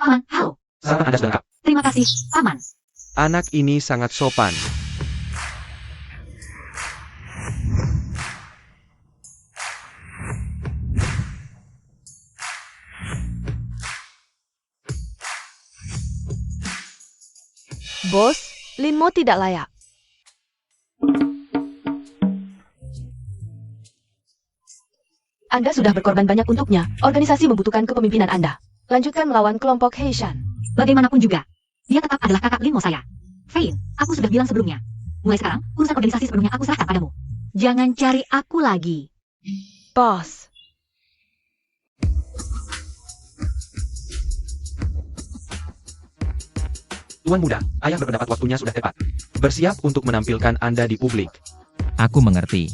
Paman, halo. Sarapan Anda sudah lengkap. Terima kasih, Paman. Anak ini sangat sopan. Bos, Linmo tidak layak. Anda sudah berkorban banyak untuknya. Organisasi membutuhkan kepemimpinan Anda. Lanjutkan melawan kelompok Heishan. Bagaimanapun juga, dia tetap adalah kakak Linmo saya. Fein, aku sudah bilang sebelumnya. Mulai sekarang, urusan organisasi sebelumnya aku serahkan padamu. Jangan cari aku lagi. Bos. Tuan muda, ayah berpendapat waktunya sudah tepat. Bersiap untuk menampilkan Anda di publik. Aku mengerti.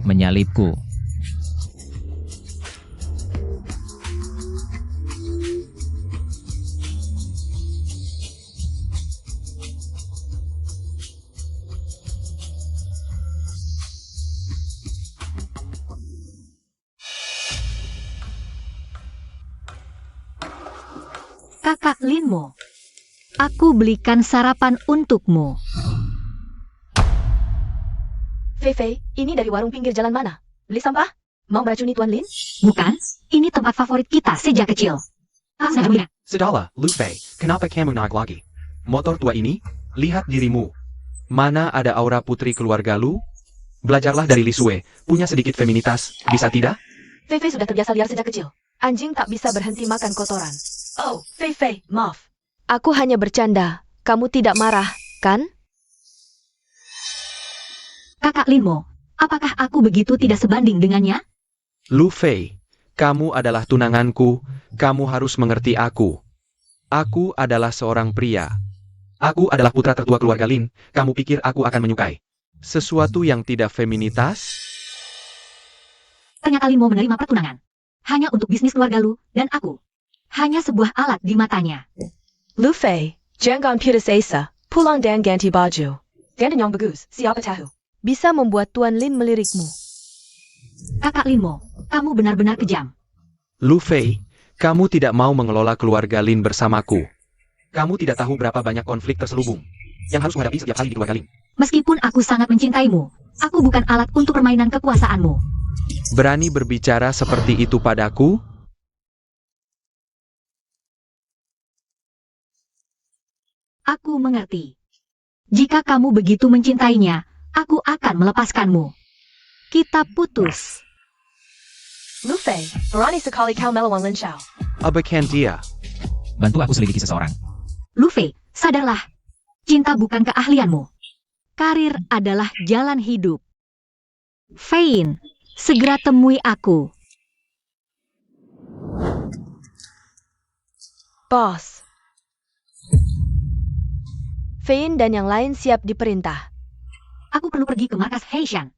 Menyalipku. Kakak Linmo, aku belikan sarapan untukmu. Fei, ini dari warung pinggir jalan mana? Beli sampah? Mau meracuni Tuan Lin? Bukan, ini tempat favorit kita sejak kecil. Aku sengaja melihat. Sudahlah, Lu Fei, kenapa kamu naik lagi? Motor tua ini? Lihat dirimu. Mana ada aura putri keluarga Lu? Belajarlah dari Li Sue, punya sedikit feminitas, bisa tidak? Fei sudah terbiasa liar sejak kecil. Anjing tak bisa berhenti makan kotoran. Oh, Fei, maaf. Aku hanya bercanda. Kamu tidak marah, kan? Kakak Linmo, apakah aku begitu tidak sebanding dengannya? Lu Fei, kamu adalah tunanganku, kamu harus mengerti aku. Aku adalah seorang pria. Aku adalah putra tertua keluarga Lin, kamu pikir aku akan menyukai sesuatu yang tidak feminitas? Ternyata Linmo menerima pertunangan. Hanya untuk bisnis keluarga Lu dan aku. Hanya sebuah alat di matanya. Lu Fei, jangan putus asa. Pulang dan ganti baju. Dan yang bagus, siapa tahu. Bisa membuat Tuan Lin melirikmu. Kakak Linmo, kamu benar-benar kejam. Lu Fei, kamu tidak mau mengelola keluarga Lin bersamaku. Kamu tidak tahu berapa banyak konflik terselubung yang harus menghadapi setiap kali di keluarga Lin. Meskipun aku sangat mencintaimu, aku bukan alat untuk permainan kekuasaanmu. Berani berbicara seperti itu padaku? Aku mengerti. Jika kamu begitu mencintainya, aku akan melepaskanmu. Kita putus. Lu Fei, berani sekali kau melawan Lin Xiao. Abaikan dia. Bantu aku selidiki seseorang. Lu Fei, sadarlah. Cinta bukan keahlianmu. Karir adalah jalan hidup. Fein, segera temui aku. Bos. Fein dan yang lain siap diperintah. Aku perlu pergi ke markas Heishan.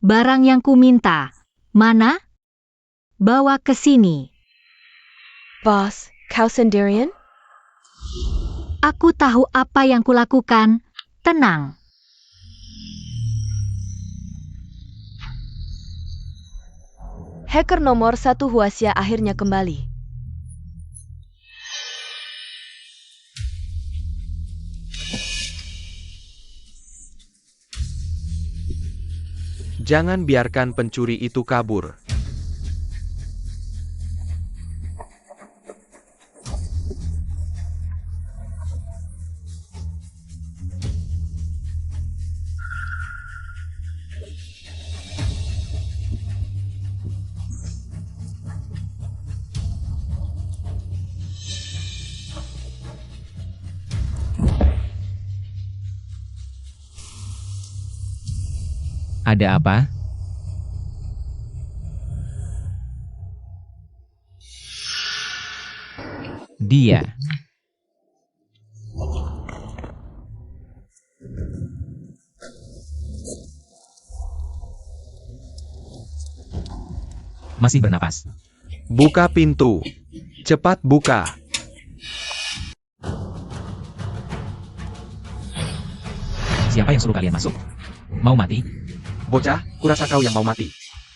Barang yang ku minta, mana? Bawa ke sini. Bos, kau sendirian? Aku tahu apa yang kulakukan. Tenang. Hacker nomor 1 Huaxia akhirnya kembali. Jangan biarkan pencuri itu kabur. Ada apa? Dia. Masih bernapas. Buka pintu. Cepat buka. Siapa yang suruh kalian masuk? Mau mati? Bocah, kurasa kau yang mau mati.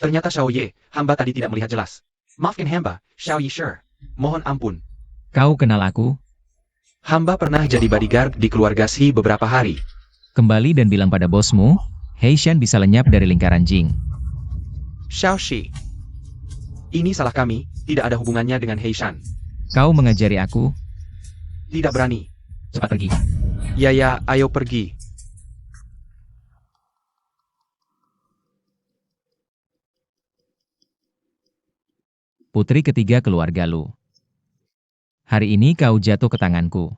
Ternyata Xiao Ye, hamba tadi tidak melihat jelas. Maafkan hamba, Xiao Yi Shi. Mohon ampun. Kau kenal aku? Hamba pernah jadi bodyguard di keluarga Xi beberapa hari. Kembali dan bilang pada bosmu, Heishan bisa lenyap dari lingkaran Jing. Xiao Shi. Ini salah kami, tidak ada hubungannya dengan Heishan. Kau mengajari aku? Tidak berani. Cepat pergi. Ya, ayo pergi. Putri ketiga keluarga Lu. Hari ini kau jatuh ke tanganku.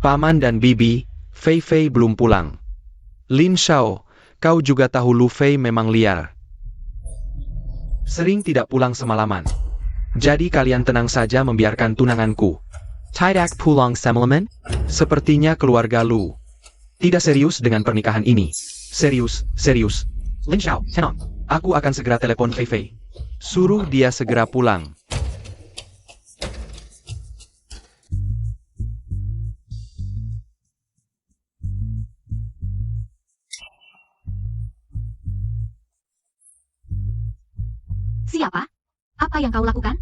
Paman dan Bibi, Fei Fei belum pulang. Lin Xiao, kau juga tahu Lu Fei memang liar. Sering tidak pulang semalaman. Jadi kalian tenang saja membiarkan tunanganku. Tidak pulang semalaman? Sepertinya keluarga Lu tidak serius dengan pernikahan ini. Serius. Lin Xiao, tenang. Aku akan segera telepon Fei Fei. Suruh dia segera pulang. Siapa? Apa yang kau lakukan?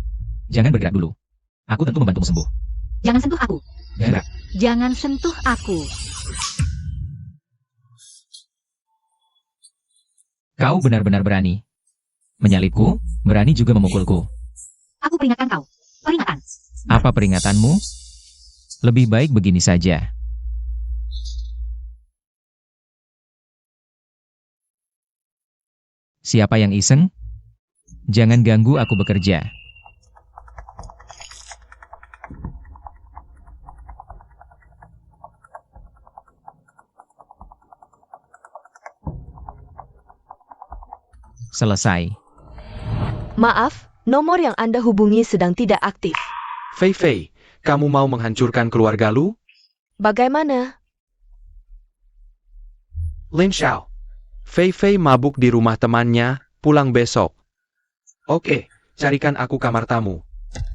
Jangan bergerak dulu. Aku tentu membantumu sembuh. Jangan sentuh aku. Jangan gerak. Jangan sentuh aku. Kau benar-benar berani. Menyalipku, berani juga memukulku. Aku peringatkan kau. Peringatan. Apa peringatanmu? Lebih baik begini saja. Siapa yang iseng? Jangan ganggu aku bekerja. Selesai. Maaf, nomor yang Anda hubungi sedang tidak aktif. Fei Fei, kamu mau menghancurkan keluarga Lu? Bagaimana? Lin Xiao. Fei Fei mabuk di rumah temannya, pulang besok. Oke, carikan aku kamar tamu.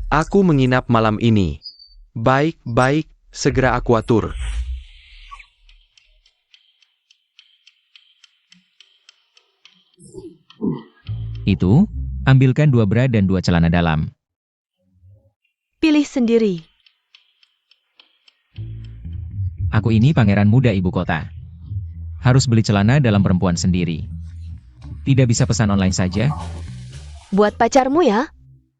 Aku menginap malam ini. Baik, segera aku atur. Itu, ambilkan 2 bra dan 2 celana dalam. Pilih sendiri. Aku ini pangeran muda ibu kota. Harus beli celana dalam perempuan sendiri. Tidak bisa pesan online saja? Buat pacarmu ya.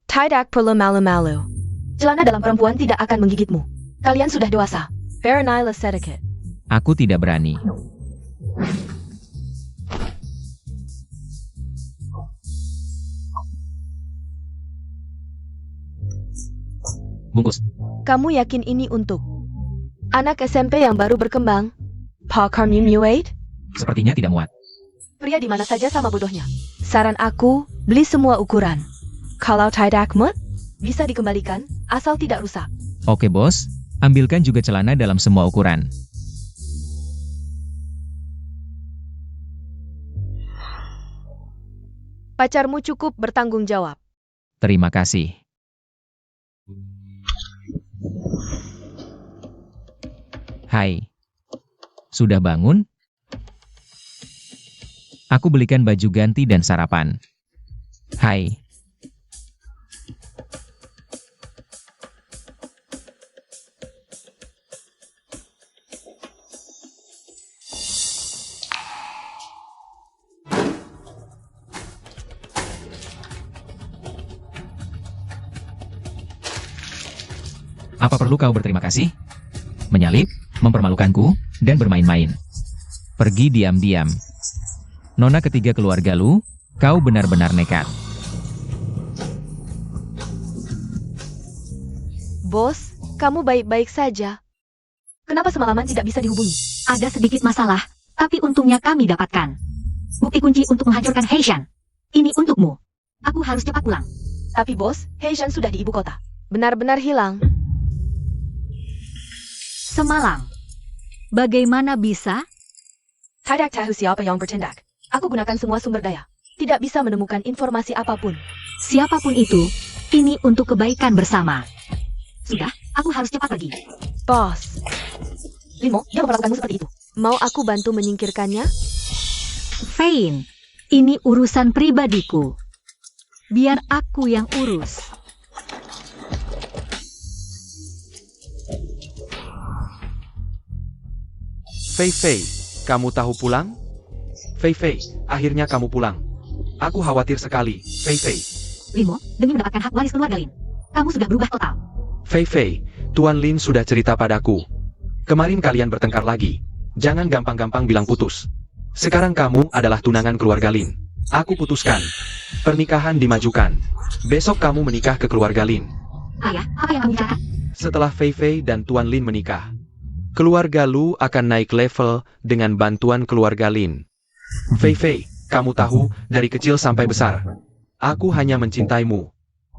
Tidak perlu malu-malu. Celana dalam perempuan tidak akan menggigitmu. Kalian sudah dewasa. Fair sedikit. Aku tidak berani. Bungkus. Kamu yakin ini untuk anak SMP yang baru berkembang? Pakar Mumuate? Sepertinya tidak muat. Pria di mana saja sama bodohnya. Saran aku, beli semua ukuran. Kalau tidak muat, bisa dikembalikan, asal tidak rusak. Oke bos, ambilkan juga celana dalam semua ukuran. Pacarmu cukup bertanggung jawab. Terima kasih. Hai. Sudah bangun? Aku belikan baju ganti dan sarapan. Hai. Apa perlu kau berterima kasih? Menyalip, mempermalukanku, dan bermain-main. Pergi diam-diam. Nona ketiga keluarga Lu, kau benar-benar nekat. Bos, kamu baik-baik saja. Kenapa semalaman tidak bisa dihubungi? Ada sedikit masalah, tapi untungnya kami dapatkan. Bukti kunci untuk menghancurkan Heishan. Ini untukmu. Aku harus cepat pulang. Tapi bos, Heishan sudah di ibu kota. Benar-benar hilang. Semalam. Bagaimana bisa? Tidak tahu siapa yang bertindak. Aku gunakan semua sumber daya. Tidak bisa menemukan informasi apapun. Siapapun itu, Ini untuk kebaikan bersama. Sudah, aku harus cepat pergi. Bos, Limo, dia memperlakukanmu seperti itu. mau aku bantu menyingkirkannya? Fein, ini urusan pribadiku. Biar aku yang urus. Fei Fei, kamu tahu pulang? Fei Fei, akhirnya kamu pulang. Aku khawatir sekali, Fei Fei. Limo, demi mendapatkan hak waris keluarga Lin, kamu sudah berubah total. Fei Fei, Tuan Lin sudah cerita padaku. Kemarin kalian bertengkar lagi. Jangan gampang-gampang bilang putus. Sekarang kamu adalah tunangan keluarga Lin. Aku putuskan. Pernikahan dimajukan. Besok kamu menikah ke keluarga Lin. Ayah, apa yang kamu bicarakan? Setelah Fei Fei dan Tuan Lin menikah, keluarga Lu akan naik level dengan bantuan keluarga Lin. Fei Fei, kamu tahu, dari kecil sampai besar, aku hanya mencintaimu.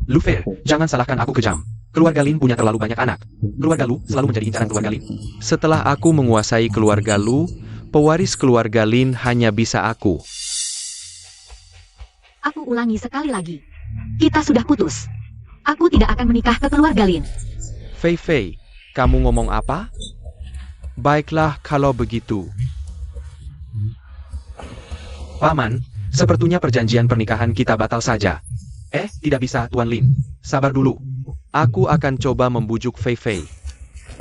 Lu Fei, jangan salahkan aku kejam. Keluarga Lin punya terlalu banyak anak. Keluarga Lu selalu menjadi incaran keluarga Lin. Setelah aku menguasai keluarga Lu, pewaris keluarga Lin hanya bisa aku. Aku ulangi sekali lagi. Kita sudah putus. Aku tidak akan menikah ke keluarga Lin. Fei Fei, kamu ngomong apa? Baiklah kalau begitu. Paman, sepertinya perjanjian pernikahan kita batal saja. Tidak bisa Tuan Lin. Sabar dulu. Aku akan coba membujuk Fei Fei.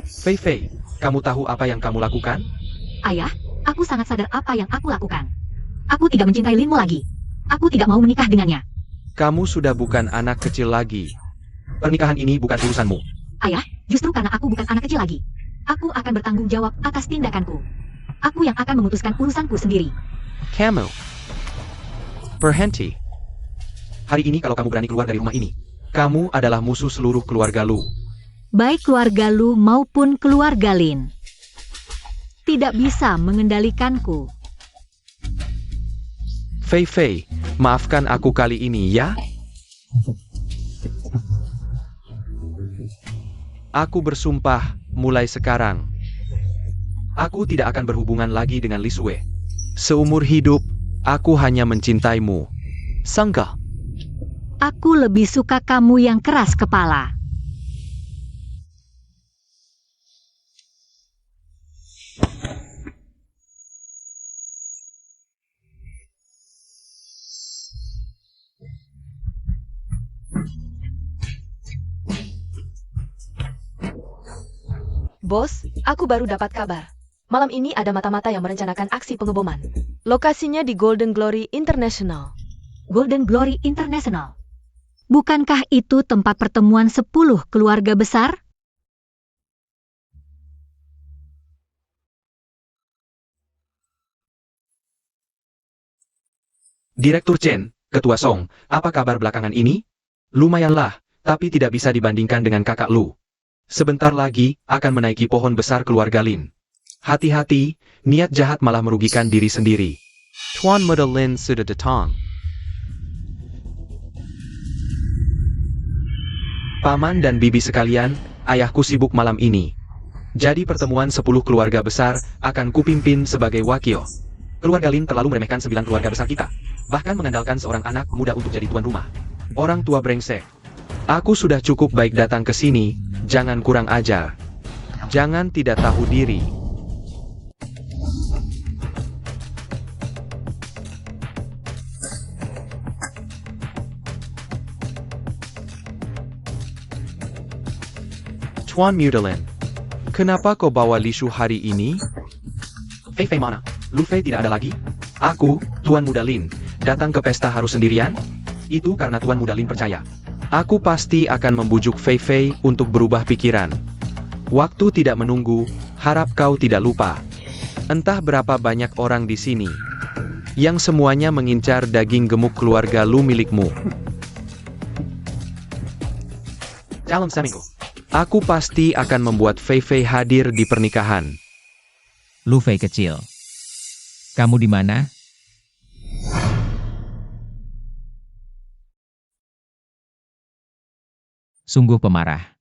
Fei Fei, kamu tahu apa yang kamu lakukan? Ayah, aku sangat sadar apa yang aku lakukan. Aku tidak mencintai Linmu lagi. Aku tidak mau menikah dengannya. Kamu sudah bukan anak kecil lagi. Pernikahan ini bukan urusanmu. Ayah, justru karena aku bukan anak kecil lagi. Aku akan bertanggung jawab atas tindakanku. Aku yang akan memutuskan urusanku sendiri. Kamu. Berhenti. Hari ini kalau kamu berani keluar dari rumah ini, kamu adalah musuh seluruh keluarga Lu. Baik keluarga Lu maupun keluarga Lin. Tidak bisa mengendalikanku. Fei Fei, maafkan aku kali ini ya. Aku bersumpah, mulai sekarang, aku tidak akan berhubungan lagi dengan Li Sue. Seumur hidup, aku hanya mencintaimu. Sangka. Aku lebih suka kamu yang keras kepala. Bos, aku baru dapat kabar. Malam ini ada mata-mata yang merencanakan aksi pengeboman. Lokasinya di Golden Glory International. Golden Glory International. Bukankah itu tempat pertemuan 10 keluarga besar? Direktur Chen, Ketua Song, apa kabar belakangan ini? Lumayanlah, tapi tidak bisa dibandingkan dengan kakak Lu. Sebentar lagi, akan menaiki pohon besar keluarga Lin. Hati-hati, niat jahat malah merugikan diri sendiri. Tuan Muda Lin sudah datang. Paman dan bibi sekalian, ayahku sibuk malam ini. Jadi pertemuan 10 keluarga besar, akan kupimpin sebagai wakil. Keluarga Lin terlalu meremehkan 9 keluarga besar kita. Bahkan mengandalkan seorang anak muda untuk jadi tuan rumah. Orang tua brengsek. Aku sudah cukup baik datang ke sini, jangan kurang ajar. Jangan tidak tahu diri. Tuan Mudalin, kenapa kau bawa Li Shu hari ini? Fei Fei mana? Lu Fei tidak ada lagi? Aku, Tuan Mudalin, datang ke pesta harus sendirian? Itu karena Tuan Mudalin percaya. Aku pasti akan membujuk Fei Fei untuk berubah pikiran. Waktu tidak menunggu, harap kau tidak lupa. Entah berapa banyak orang di sini, yang semuanya mengincar daging gemuk keluarga Lu milikmu. Calon seminggu. Aku pasti akan membuat Fei Fei hadir di pernikahan. Lu Fei kecil. Kamu di mana? Sungguh pemarah.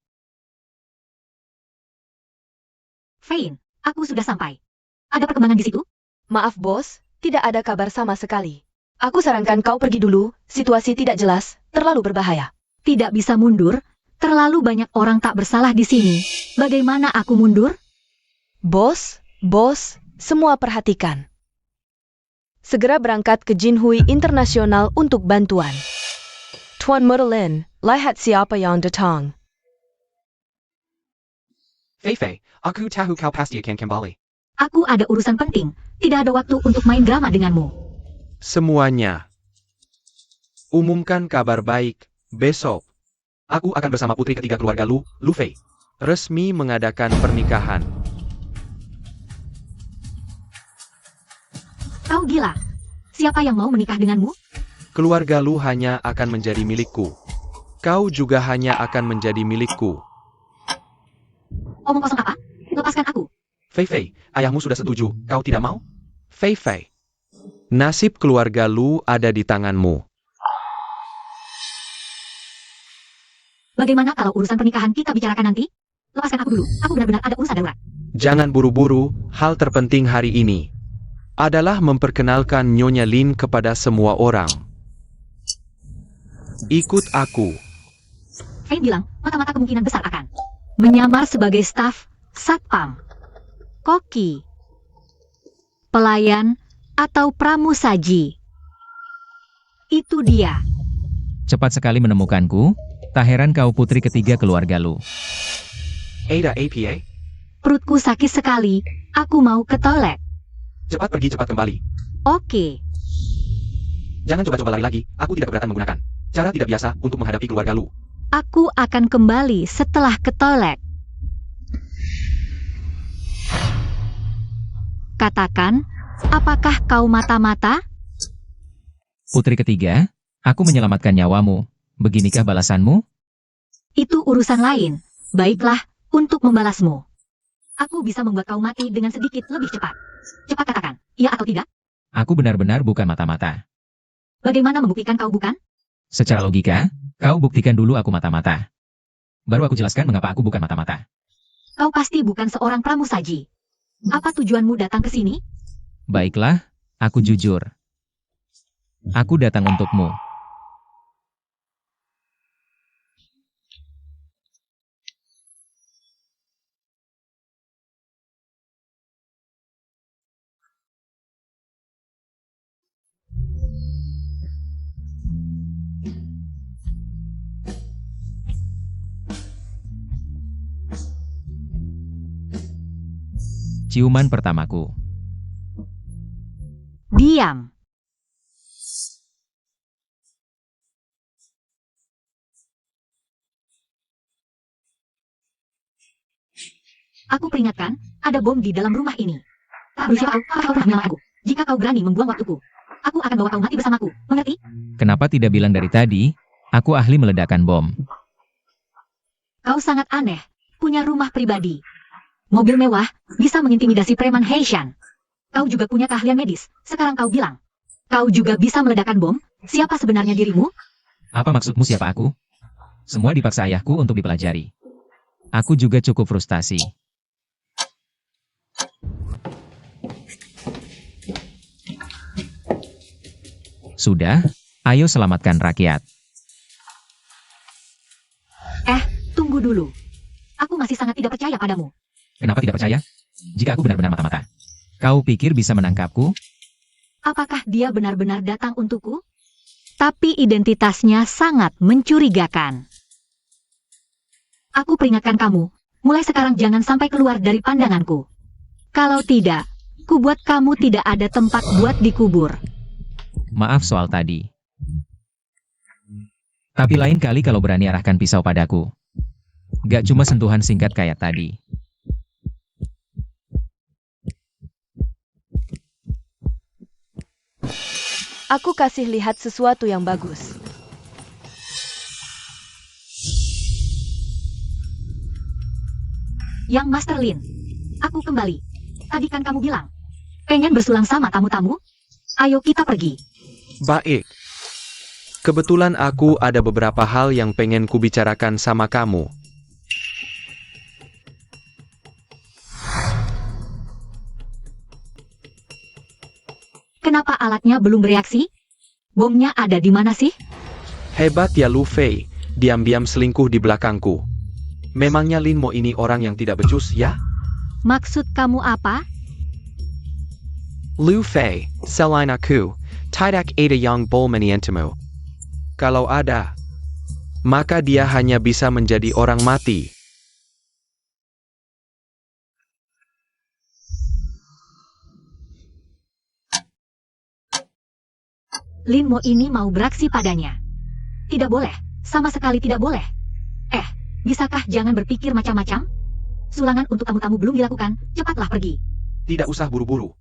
Fein, aku sudah sampai. Ada perkembangan di situ? Maaf bos, tidak ada kabar sama sekali. Aku sarankan kau pergi dulu, situasi tidak jelas, terlalu berbahaya. Tidak bisa mundur, terlalu banyak orang tak bersalah di sini. Bagaimana aku mundur? Bos, semua perhatikan. Segera berangkat ke Jinhui Internasional untuk bantuan. Tuan Merlin, lihat siapa yang datang. Fei, aku tahu kau pasti akan kembali. Aku ada urusan penting, tidak ada waktu untuk main drama denganmu. Semuanya. Umumkan kabar baik, besok. Aku akan bersama putri ketiga keluarga Lu Fei. Resmi mengadakan pernikahan. Kau gila. Siapa yang mau menikah denganmu? Keluarga Lu hanya akan menjadi milikku. Kau juga hanya akan menjadi milikku. Omong kosong apa? Lepaskan aku. Fei, ayahmu sudah setuju, kau tidak mau? Fei, nasib keluarga Lu ada di tanganmu. Bagaimana kalau urusan pernikahan kita bicarakan nanti? Lepaskan aku dulu, aku benar-benar ada urusan darurat. Jangan buru-buru, hal terpenting hari ini adalah memperkenalkan Nyonya Lin kepada semua orang. Ikut aku. Fei bilang, mata-mata kemungkinan besar akan menyamar sebagai staf, satpam, koki, pelayan, atau pramusaji. Itu dia. Cepat sekali menemukanku. Tak heran kau putri ketiga keluarga Lu. Ada APA? Perutku sakit sekali, aku mau ke toilet. Cepat pergi, cepat kembali. Oke. Jangan coba-coba lari lagi, aku tidak keberatan menggunakan cara tidak biasa untuk menghadapi keluarga Lu. Aku akan kembali setelah ke toilet. Katakan, apakah kau mata-mata? Putri ketiga, aku menyelamatkan nyawamu. Beginikah balasanmu? Itu urusan lain. Baiklah, untuk membalasmu. Aku bisa membuat kau mati dengan sedikit lebih cepat. Cepat katakan, iya atau tidak? Aku benar-benar bukan mata-mata. Bagaimana membuktikan kau bukan? Secara logika, kau buktikan dulu aku mata-mata. Baru aku jelaskan mengapa aku bukan mata-mata. Kau pasti bukan seorang pramusaji. Apa tujuanmu datang ke sini? Baiklah, aku jujur. Aku datang untukmu. Ciuman pertamaku. Diam. Aku peringatkan, ada bom di dalam rumah ini. Tak berusia kau, apakah kau pernah menyelamat aku? Jika kau berani membuang waktuku, aku akan bawa kau mati bersamaku, mengerti? Kenapa tidak bilang dari tadi? Aku ahli meledakkan bom. Kau sangat aneh, punya rumah pribadi. Mobil mewah, bisa mengintimidasi preman Heishan. Kau juga punya keahlian medis, sekarang kau bilang. Kau juga bisa meledakkan bom, siapa sebenarnya dirimu? Apa maksudmu siapa aku? Semua dipaksa ayahku untuk dipelajari. Aku juga cukup frustasi. Sudah, ayo selamatkan rakyat. Tunggu dulu. Aku masih sangat tidak percaya padamu. Kenapa tidak percaya? Jika aku benar-benar mata-mata. Kau pikir bisa menangkapku? Apakah dia benar-benar datang untukku? Tapi identitasnya sangat mencurigakan. Aku peringatkan kamu, mulai sekarang jangan sampai keluar dari pandanganku. Kalau tidak, kubuat kamu tidak ada tempat buat dikubur. Maaf soal tadi. Tapi lain kali kalau berani arahkan pisau padaku. Gak cuma sentuhan singkat kayak tadi. Aku kasih lihat sesuatu yang bagus. Yang Master Lin, aku kembali. Tadi kan kamu bilang, pengen bersulang sama tamu-tamu? Ayo kita pergi. Baik. Kebetulan aku ada beberapa hal yang pengen kubicarakan sama kamu. Kenapa alatnya belum bereaksi? Bomnya ada di mana sih? Hebat ya Lu Fei, diam-diam selingkuh di belakangku. Memangnya Lin Mo ini orang yang tidak becus, ya? Maksud kamu apa? Lu Fei, selain aku, tidak ada yang boleh menyentuhmu. Kalau ada, maka dia hanya bisa menjadi orang mati. Lin Mo ini mau beraksi padanya. Tidak boleh, sama sekali tidak boleh. Bisakah jangan berpikir macam-macam? Sulangan untuk tamu-tamu belum dilakukan, cepatlah pergi. Tidak usah buru-buru.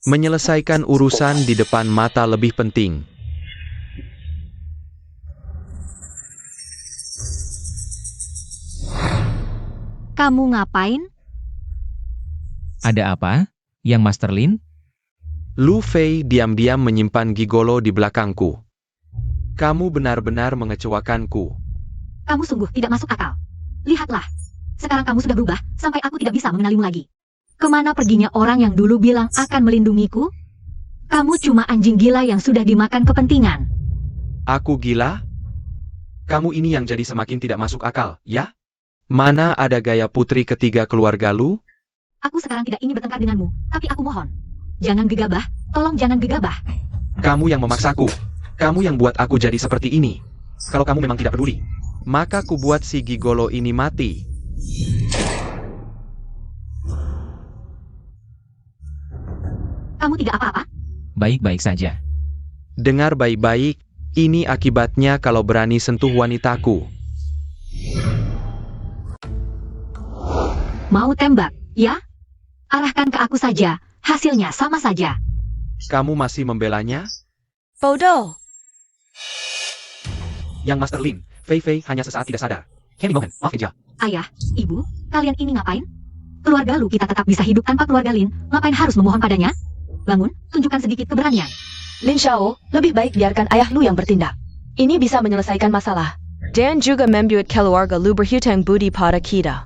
Menyelesaikan urusan di depan mata lebih penting. Kamu ngapain? Ada apa, Yang Master Lin? Lu Fei diam-diam menyimpan gigolo di belakangku. Kamu benar-benar mengecewakanku. Kamu sungguh tidak masuk akal. Lihatlah, sekarang kamu sudah berubah, sampai aku tidak bisa mengenalimu lagi. Kemana perginya orang yang dulu bilang akan melindungiku? Kamu cuma anjing gila yang sudah dimakan kepentingan. Aku gila? Kamu ini yang jadi semakin tidak masuk akal, ya? Mana ada gaya putri ketiga keluarga lu? Aku sekarang tidak ingin bertengkar denganmu, tapi aku mohon. Jangan gegabah, tolong jangan gegabah. Kamu yang memaksaku. Kamu yang buat aku jadi seperti ini. Kalau kamu memang tidak peduli, maka ku buat si gigolo ini mati. Kamu tidak apa-apa? Baik-baik saja. Dengar baik-baik, ini akibatnya kalau berani sentuh wanitaku. Mau tembak, ya? Arahkan ke aku saja, hasilnya sama saja. Kamu masih membelanya? Bodoh. Yang Master Lin, Fei Fei hanya sesaat tidak sadar. Kenny Mohan, maaf aja. Ayah, ibu, kalian ini ngapain? Keluarga Lu kita tetap bisa hidup tanpa keluarga Lin, ngapain harus memohon padanya? Bangun, tunjukkan sedikit keberanian. Lin Xiao, lebih baik biarkan ayah Lu yang bertindak. Ini bisa menyelesaikan masalah. Dan juga membuat keluarga Lu berhutang budi pada kita.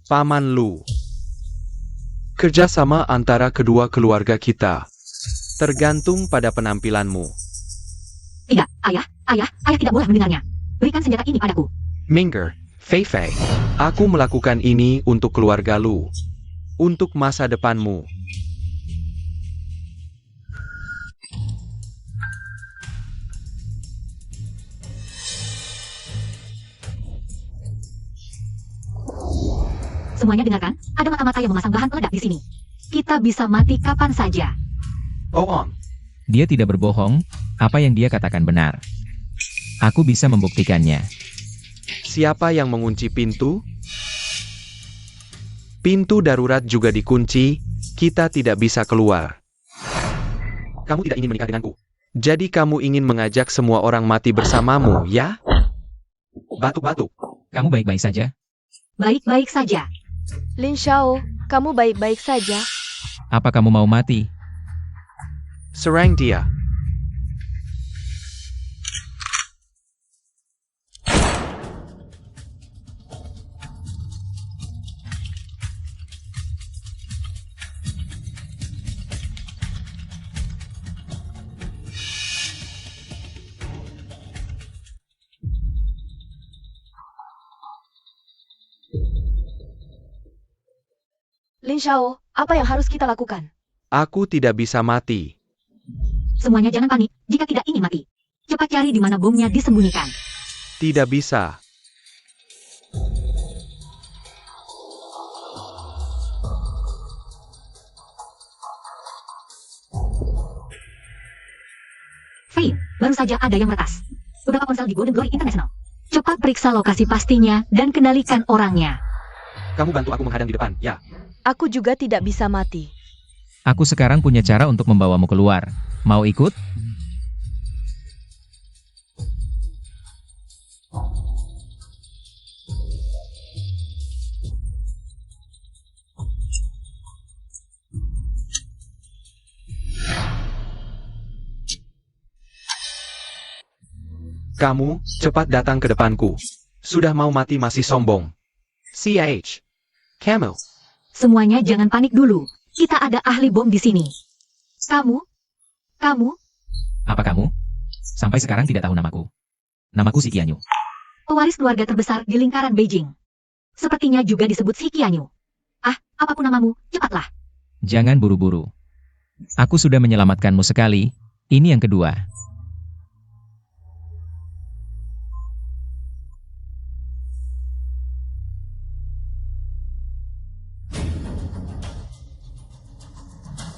Paman Lu. Kerjasama antara kedua keluarga kita tergantung pada penampilanmu. Tidak, ayah tidak boleh mendengarnya. Berikan senjata ini padaku. Minger, Fei Fei, aku melakukan ini untuk keluarga Lu. Untuk masa depanmu. Semuanya dengarkan, ada mata-mata yang memasang bahan peledak di sini. Kita bisa mati kapan saja. Bohong. Dia tidak berbohong, apa yang dia katakan benar. Aku bisa membuktikannya. Siapa yang mengunci pintu? Pintu darurat juga dikunci, kita tidak bisa keluar. Kamu tidak ingin menikah denganku. Jadi kamu ingin mengajak semua orang mati bersamamu, ya? Batuk-batuk. Kamu baik-baik saja? Baik-baik saja. Lin Xiao, kamu baik-baik saja. Apa kamu mau mati? Serang dia. Lin Xiao, apa yang harus kita lakukan? Aku tidak bisa mati. Semuanya jangan panik, jika tidak ingin mati. Cepat cari di mana bomnya disembunyikan. Tidak bisa. Fei, baru saja ada yang meretas. Beberapa ponsel di Golden Glory International. Cepat periksa lokasi pastinya dan kendalikan orangnya. Kamu bantu aku menghadang di depan, ya? Aku juga tidak bisa mati. Aku sekarang punya cara untuk membawamu keluar. Mau ikut? Kamu, cepat datang ke depanku. Sudah mau mati masih sombong. CH. Camel. Semuanya jangan panik dulu. Kita ada ahli bom di sini. Kamu, Apa kamu? Sampai sekarang tidak tahu namaku. Namaku Si Qianyu. Pewaris keluarga terbesar di lingkaran Beijing. Sepertinya juga disebut Si Qianyu. Ah, apapun namamu, cepatlah. Jangan buru-buru. Aku sudah menyelamatkanmu sekali, ini yang kedua.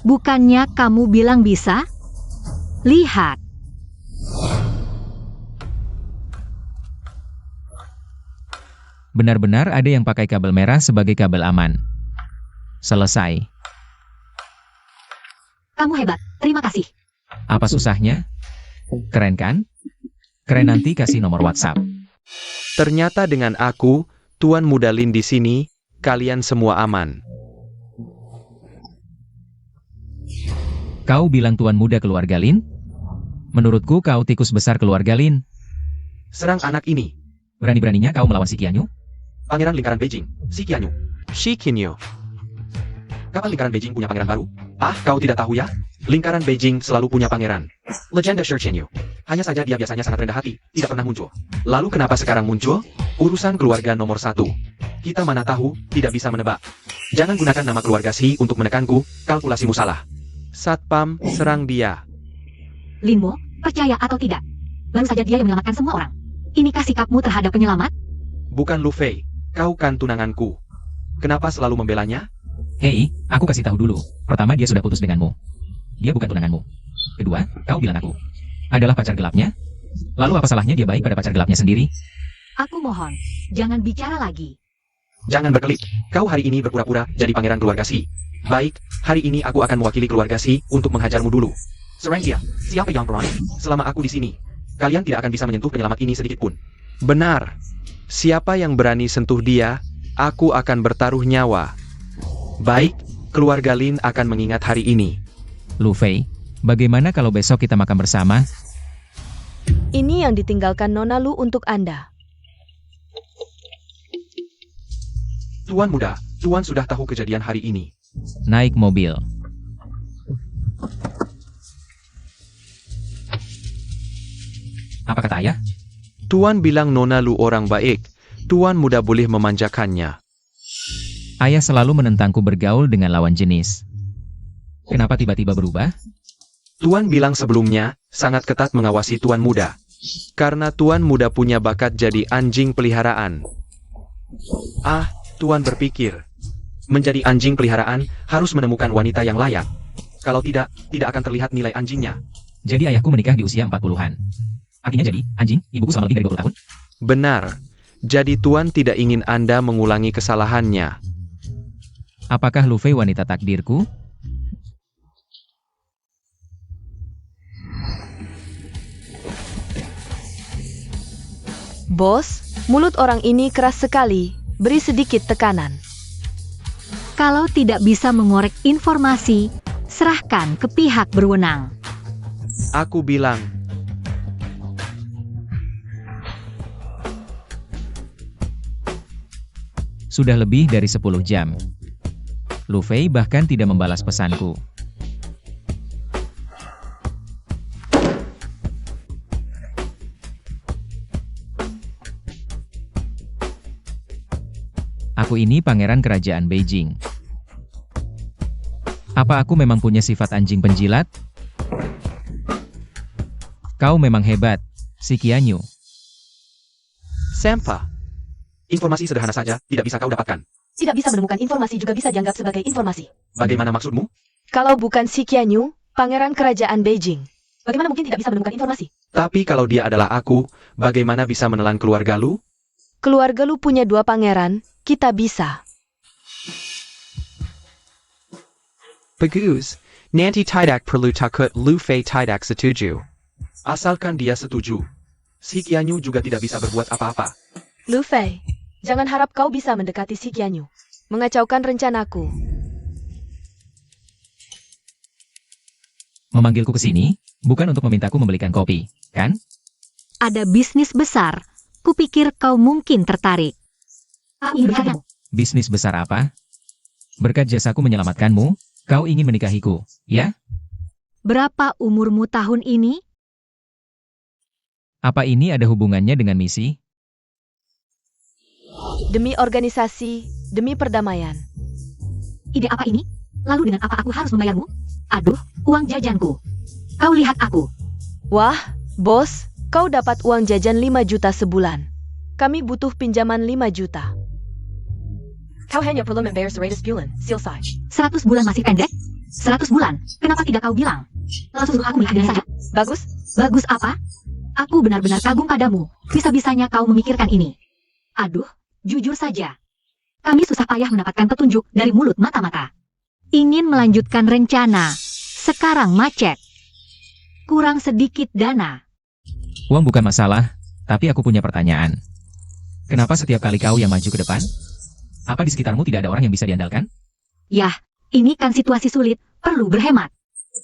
Bukannya kamu bilang bisa? Lihat. Benar-benar ada yang pakai kabel merah sebagai kabel aman. Selesai. Kamu hebat, terima kasih. Apa susahnya? Keren kan? Keren, nanti kasih nomor WhatsApp. Ternyata dengan aku, Tuan Muda Lin di sini, kalian semua aman. Kau bilang tuan muda keluarga Lin? Menurutku kau tikus besar keluarga Lin. Serang anak ini. Berani-beraninya kau melawan Si Qianyu? Pangeran lingkaran Beijing, Si Qianyu. Shi Qianyu. Kapan lingkaran Beijing punya pangeran baru? Ah, kau tidak tahu ya? Lingkaran Beijing selalu punya pangeran. Legenda Shi Qianyu. Hanya saja dia biasanya sangat rendah hati, tidak pernah muncul. Lalu kenapa sekarang muncul? Urusan keluarga nomor 1. Kita mana tahu, tidak bisa menebak. Jangan gunakan nama keluarga Si untuk menekanku, kalkulasimu salah. Satpam, serang dia. Linmo, percaya atau tidak? Baru saja dia yang menyelamatkan semua orang. Inikah sikapmu terhadap penyelamat? Bukan Lu Fei, kau kan tunanganku. Kenapa selalu membelanya? Hei, aku kasih tahu dulu. Pertama, dia sudah putus denganmu. Dia bukan tunanganmu. Kedua, kau bilang aku adalah pacar gelapnya. Lalu apa salahnya dia baik pada pacar gelapnya sendiri? Aku mohon, jangan bicara lagi. Jangan berkelit, kau hari ini berpura-pura jadi pangeran keluarga Si. Baik, hari ini aku akan mewakili keluarga Si untuk menghajarmu dulu. Serang dia, siapa yang berani? Selama aku di sini, kalian tidak akan bisa menyentuh penyelamat ini sedikit pun. Benar. Siapa yang berani sentuh dia, aku akan bertaruh nyawa. Baik, keluarga Lin akan mengingat hari ini. Lu Fei, bagaimana kalau besok kita makan bersama? Ini yang ditinggalkan Nona Lu untuk Anda. Tuan muda, Tuan sudah tahu kejadian hari ini. Naik mobil. Apa kata ayah? Tuan bilang Nona Lu orang baik. Tuan muda boleh memanjakannya. Ayah selalu menentangku bergaul dengan lawan jenis. Kenapa tiba-tiba berubah? Tuan bilang sebelumnya, sangat ketat mengawasi Tuan muda. Karena Tuan muda punya bakat jadi anjing peliharaan. Ah, Tuan berpikir, menjadi anjing peliharaan harus menemukan wanita yang layak. Kalau tidak, tidak akan terlihat nilai anjingnya. Jadi ayahku menikah di usia 40-an. Artinya jadi, anjing, ibuku selama lebih dari 20 tahun? Benar. Jadi Tuan tidak ingin Anda mengulangi kesalahannya. Apakah Lu Fei wanita takdirku? Bos, mulut orang ini keras sekali. Beri sedikit tekanan. Kalau tidak bisa mengorek informasi, serahkan ke pihak berwenang. Aku bilang, Sudah lebih dari 10 jam. Lu Fei bahkan tidak membalas pesanku. Aku ini pangeran kerajaan Beijing. Apa aku memang punya sifat anjing penjilat? Kau memang hebat, Si Qianyu. Sampa. Informasi sederhana saja, tidak bisa kau dapatkan. Tidak bisa menemukan informasi juga bisa dianggap sebagai informasi. Bagaimana maksudmu? Kalau bukan Si Qianyu, pangeran kerajaan Beijing, bagaimana mungkin tidak bisa menemukan informasi? Tapi kalau dia adalah aku, bagaimana bisa menelan keluarga Lu? Keluarga Lu punya 2 pangeran, kita bisa. Bagus. Nanti tidak perlu takut Lu Fei tidak setuju. Asalkan dia setuju. Si Qianyu juga tidak bisa berbuat apa-apa. Lu Fei, jangan harap kau bisa mendekati Si Qianyu. Mengacaukan rencanaku. Memanggilku ke sini, bukan untuk memintaku membelikan kopi, kan? Ada bisnis besar. Kupikir kau mungkin tertarik. Aku ingin bertanya. Bisnis besar apa? Berkat jasaku menyelamatkanmu, kau ingin menikahiku, ya? Berapa umurmu tahun ini? Apa ini ada hubungannya dengan misi? Demi organisasi, demi perdamaian. Ide apa ini? Lalu dengan apa aku harus membayarmu? Aduh, uang jajanku. Kau lihat aku. Wah, bos, kau dapat uang jajan 5 juta sebulan. Kami butuh pinjaman 5 juta. Kau hanya perlu membayar 100 bulan, selesai. 100 bulan masih pendek? 100 bulan? Kenapa tidak kau bilang? Langsung suruh aku melihatnya saja. Bagus? Bagus apa? Aku benar-benar kagum padamu. Bisa-bisanya kau memikirkan ini. Aduh, jujur saja. Kami susah payah mendapatkan petunjuk dari mulut mata-mata. Ingin melanjutkan rencana. Sekarang macet. Kurang sedikit dana. Uang bukan masalah, tapi aku punya pertanyaan. Kenapa setiap kali kau yang maju ke depan? Apa di sekitarmu tidak ada orang yang bisa diandalkan? Yah, ini kan situasi sulit, perlu berhemat.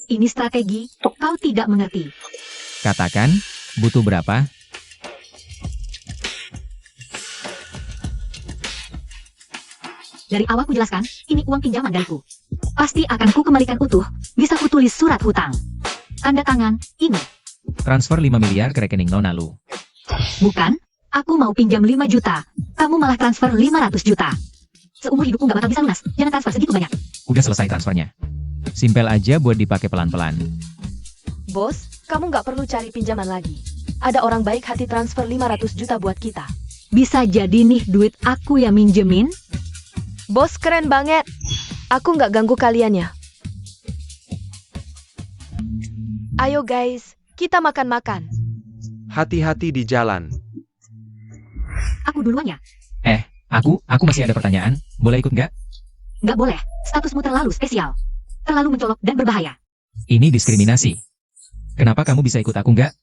Ini strategi, kau tidak mengerti. Katakan, butuh berapa? Dari awal ku jelaskan, ini uang pinjaman dariku. Pasti akan ku kembalikan utuh, bisa ku tulis surat hutang. Tanda tangan, ini. Transfer 5 miliar ke rekening Nona Lu. Bukan, aku mau pinjam 5 juta. Kamu malah transfer 500 juta. Seumur hidupku gak bakal bisa lunas, jangan transfer segitu banyak. Udah selesai transfernya. Simpel aja buat dipakai pelan-pelan. Bos, kamu nggak perlu cari pinjaman lagi. Ada orang baik hati transfer 500 juta buat kita. Bisa jadi nih duit aku yang minjemin? Bos keren banget. Aku nggak ganggu kalian ya. Ayo guys, kita makan-makan. Hati-hati di jalan. Aku duluan ya? Aku masih ada pertanyaan. Boleh ikut nggak? Nggak boleh, statusmu terlalu spesial. Terlalu mencolok dan berbahaya. Ini diskriminasi. Kenapa kamu bisa ikut aku nggak?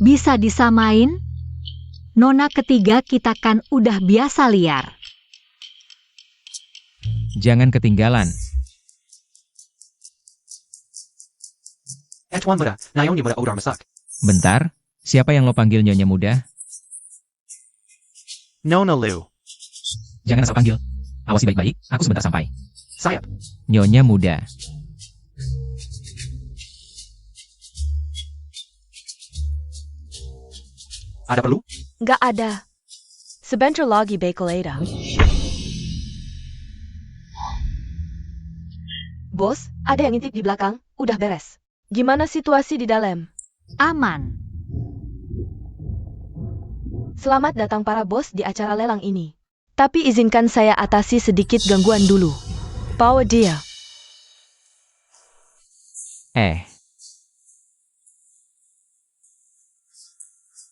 Bisa disamain? Nona ketiga kita kan udah biasa liar. Jangan ketinggalan. Tuan muda, Naomi muda udah masak. Bentar, siapa yang lo panggil nyonya muda? Nona Lu. Jangan asal panggil. Awasi baik-baik, aku sebentar sampai. Sayap. Nyonya muda. Ada perlu? Nggak ada. Sebentar lagi bakal ada. Bos, ada yang ngintip di belakang, udah beres. Gimana situasi di dalam? Aman. Selamat datang para bos di acara lelang ini. Tapi izinkan saya atasi sedikit gangguan dulu. Bawa dia.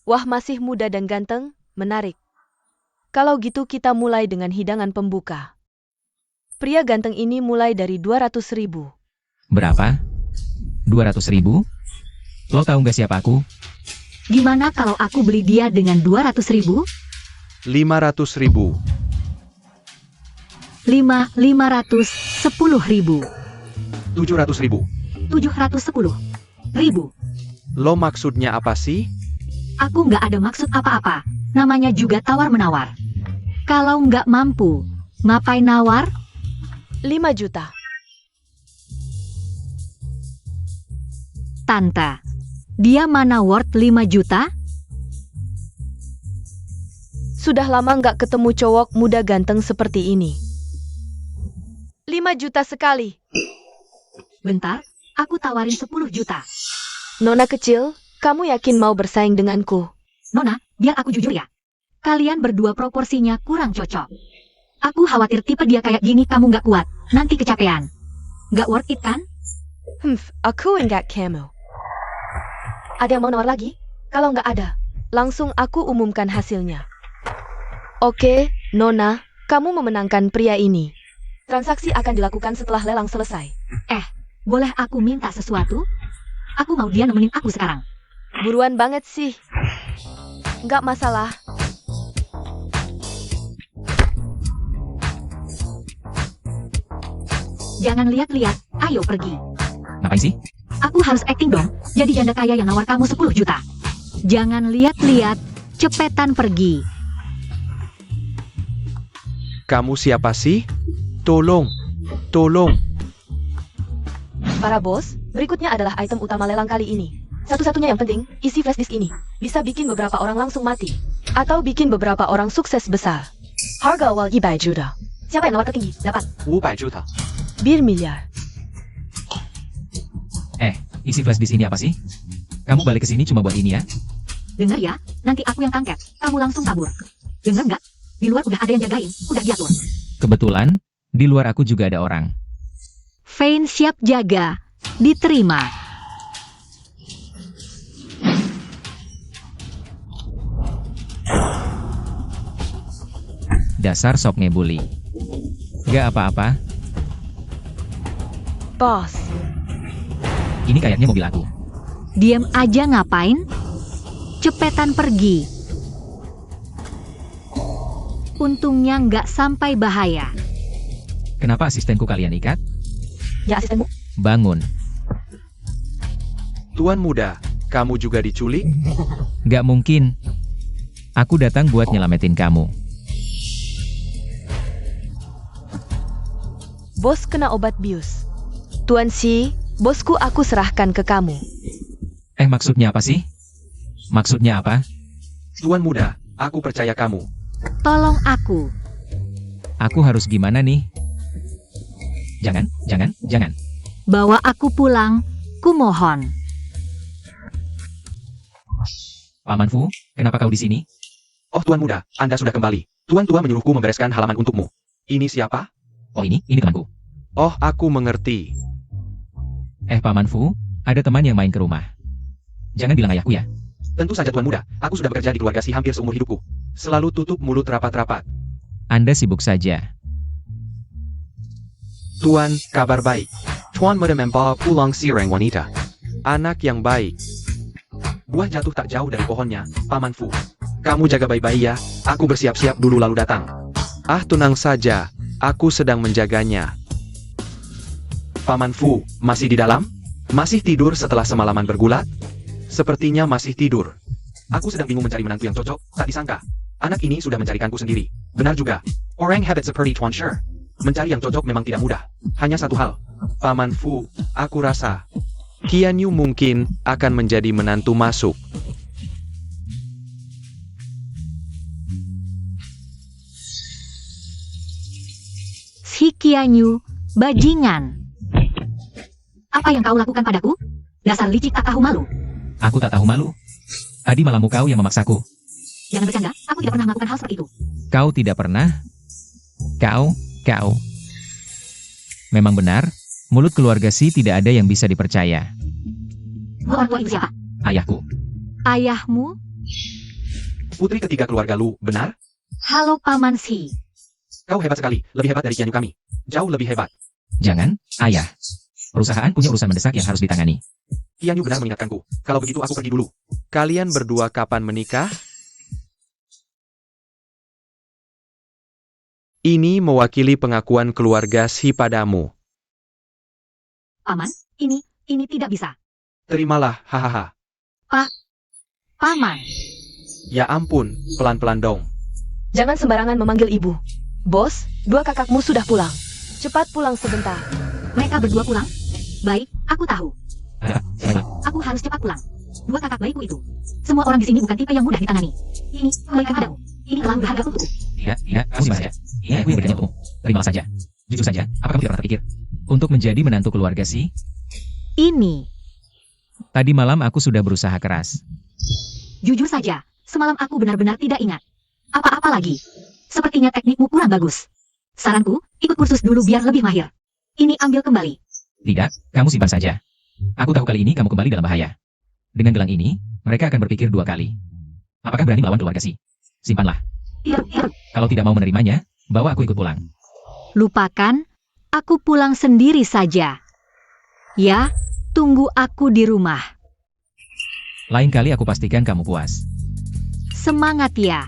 Wah, masih muda dan ganteng, menarik. Kalau gitu kita mulai dengan hidangan pembuka. Pria ganteng ini mulai dari 200.000. Berapa? 200.000? Lo tahu nggak siapa aku? Gimana kalau aku beli dia dengan 200.000? 500.000. 510.000. 700.000. 710.000. Lo maksudnya apa sih? Aku nggak ada maksud apa-apa. Namanya juga tawar-menawar. Kalau nggak mampu, ngapain nawar? 5 juta. Tante, dia mana worth 5 juta? Sudah lama nggak ketemu cowok muda ganteng seperti ini. 5 juta sekali. Bentar, aku tawarin 10 juta. Nona kecil, kamu yakin mau bersaing denganku? Nona, biar aku jujur ya. Kalian berdua proporsinya kurang cocok. Aku khawatir tipe dia kayak gini kamu nggak kuat, nanti kecapean. Nggak worth it kan? Aku enggak kamu. Ada yang mau nawar lagi? Kalau nggak ada, langsung aku umumkan hasilnya. Oke, Nona, kamu memenangkan pria ini. Transaksi akan dilakukan setelah lelang selesai. Boleh aku minta sesuatu? Aku mau dia nemenin aku sekarang. Buruan banget sih. Nggak masalah. Jangan lihat-lihat, ayo pergi. Ngapain sih? Aku harus acting dong, jadi janda kaya yang nawar kamu 10 juta. Jangan lihat-lihat, cepetan pergi. Kamu siapa sih? Tolong. Tolong. Para bos, berikutnya adalah item utama lelang kali ini. Satu-satunya yang penting, isi flash disk ini. Bisa bikin beberapa orang langsung mati. Atau bikin beberapa orang sukses besar. Harga awal 100 juta. Siapa yang nawar tertinggi? Dapat. 500 juta. 1 miliar. Isi flash disk ini apa sih? Kamu balik ke sini cuma buat ini ya? Dengar ya, nanti aku yang tangkap. Kamu langsung kabur. Dengar nggak? Di luar udah ada yang jagain. Udah diatur. Kebetulan, di luar aku juga ada orang. Vane siap jaga. Diterima. Dasar sok ngebully. Gak apa-apa, Bos. ini kayaknya mobil aku. Diam aja ngapain? Cepetan pergi. Untungnya nggak sampai bahaya. Kenapa asistenku kalian ikat? Ya asistenmu. Bangun. Tuan muda, kamu juga diculik? Gak mungkin. Aku datang buat nyelamatin kamu. Bos kena obat bius. Tuan Si, bosku aku serahkan ke kamu. Maksudnya apa sih? Maksudnya apa? Tuan muda, aku percaya kamu. Tolong aku. Aku harus gimana nih? Jangan. Bawa aku pulang. Kumohon. Paman Fu, kenapa kau di sini? Oh Tuan muda, Anda sudah kembali. Tuan tua menyuruhku membereskan halaman untukmu. Ini siapa? Oh ini temanku. Oh, aku mengerti. Paman Fu, ada teman yang main ke rumah. Jangan bilang ayahku ya. Tentu saja Tuan muda, aku sudah bekerja di keluarga Si hampir seumur hidupku. Selalu tutup mulut rapat-rapat. Anda sibuk saja. Tuan, kabar baik. Tuan muda membawa pulang seorang wanita. Anak yang baik. Buah jatuh tak jauh dari pohonnya, Paman Fu. Kamu jaga baik-baik ya, aku bersiap-siap dulu lalu datang. Ah, tenang saja, aku sedang menjaganya. Paman Fu, masih di dalam? Masih tidur setelah semalaman bergulat? Sepertinya masih tidur. Aku sedang bingung mencari menantu yang cocok, tak disangka. Anak ini sudah mencarikanku sendiri. Benar juga. Orang hebat seperti Tuan Shi. Mencari yang cocok memang tidak mudah. Hanya satu hal. Paman Fu, aku rasa Qian Yu mungkin akan menjadi menantu masuk. Si Qian Yu, bajingan. Apa yang kau lakukan padaku? Dasar licik tak tahu malu. Aku tak tahu malu. Tadi malammu kau yang memaksaku. Jangan bercanda, aku tidak pernah melakukan hal seperti itu. Kau tidak pernah? Kau. Memang benar, mulut keluarga Si tidak ada yang bisa dipercaya. Orang tua itu siapa? Ayahku. Ayahmu? Putri ketiga keluarga Lu, benar? Halo Paman Si. Kau hebat sekali, lebih hebat dari Qian Yu kami. Jauh lebih hebat. Jangan, ayah. Perusahaan punya urusan mendesak yang harus ditangani. Qian Yu benar mengingatkanku. Kalau begitu aku pergi dulu. Kalian berdua kapan menikah? Ini mewakili pengakuan keluarga Si padamu. Paman, ini tidak bisa. Terimalah, hahaha. Paman. Ya ampun, pelan-pelan dong. Jangan sembarangan memanggil ibu. Bos, dua kakakmu sudah pulang. Cepat pulang sebentar. Mereka berdua pulang? Baik, aku tahu. Baik. Aku harus cepat pulang. Dua kakak baikku itu. Semua orang di sini bukan tipe yang mudah ditangani. Ini, kembalikan padamu. Ini terlalu berharga untukku. Tidak, kamu simpan saja. Ini aku yang berikannya untukmu. Terimalah saja. Jujur saja, apa kamu tidak pernah terpikir untuk menjadi menantu keluarga Si? Ini. Tadi malam aku sudah berusaha keras. Jujur saja, semalam aku benar-benar tidak ingat. Apa-apa lagi. Sepertinya teknikmu kurang bagus. Saranku, ikut kursus dulu biar lebih mahir. Ini ambil kembali. Tidak, kamu simpan saja. Aku tahu kali ini kamu kembali dalam bahaya. Dengan gelang ini, mereka akan berpikir dua kali. Apakah berani melawan keluarga Si? Simpanlah. Kalau tidak mau menerimanya, bawa aku ikut pulang. Lupakan, aku pulang sendiri saja. Ya, tunggu aku di rumah. Lain kali aku pastikan kamu puas. Semangat ya.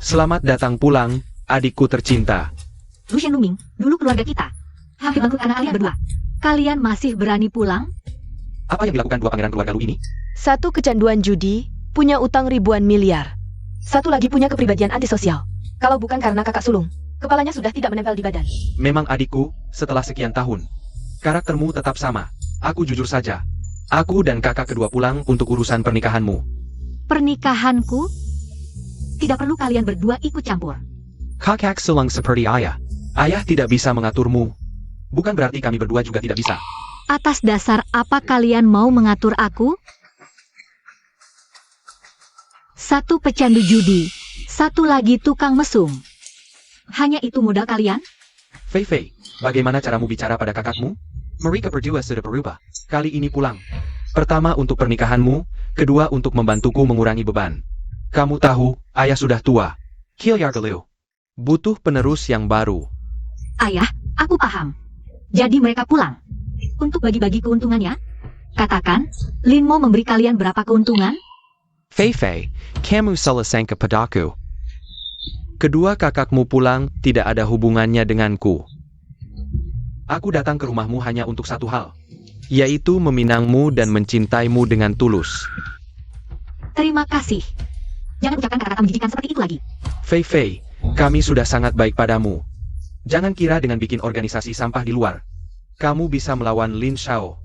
Selamat datang pulang, adikku tercinta. Lucian Luming, dulu keluarga kita. Hampir bangkrut karena kalian berdua. Kalian masih berani pulang? Apa yang dilakukan dua pangeran keluarga Lu ini? Satu kecanduan judi, punya utang ribuan miliar. Satu lagi punya kepribadian antisosial. Kalau bukan karena kakak sulung, kepalanya sudah tidak menempel di badan. Memang adikku, setelah sekian tahun. Karaktermu tetap sama. Aku jujur saja. Aku dan kakak kedua pulang untuk urusan pernikahanmu. Pernikahanku? Tidak perlu kalian berdua ikut campur. Kakak selang seperti ayah. Ayah tidak bisa mengaturmu. Bukan berarti kami berdua juga tidak bisa. Atas dasar apa kalian mau mengatur aku? Satu pecandu judi, satu lagi tukang mesum. Hanya itu modal kalian? Fei Fei, bagaimana caramu bicara pada kakakmu? Mereka berdua sudah berubah. Kali ini pulang. Pertama untuk pernikahanmu, kedua untuk membantuku mengurangi beban. Kamu tahu, ayah sudah tua. Kilyargaleu. Butuh penerus yang baru. Ayah, aku paham. Jadi mereka pulang. Untuk bagi-bagi keuntungannya? Katakan, Lin mau memberi kalian berapa keuntungan? Fei Fei, kamu salah sangka padaku. Kedua kakakmu pulang tidak ada hubungannya denganku. Aku datang ke rumahmu hanya untuk satu hal, yaitu meminangmu dan mencintaimu dengan tulus. Terima kasih. Jangan ucapkan kata-kata menjijikan seperti itu lagi. Fei Fei, kami sudah sangat baik padamu. Jangan kira dengan bikin organisasi sampah di luar, kamu bisa melawan Lin Xiao.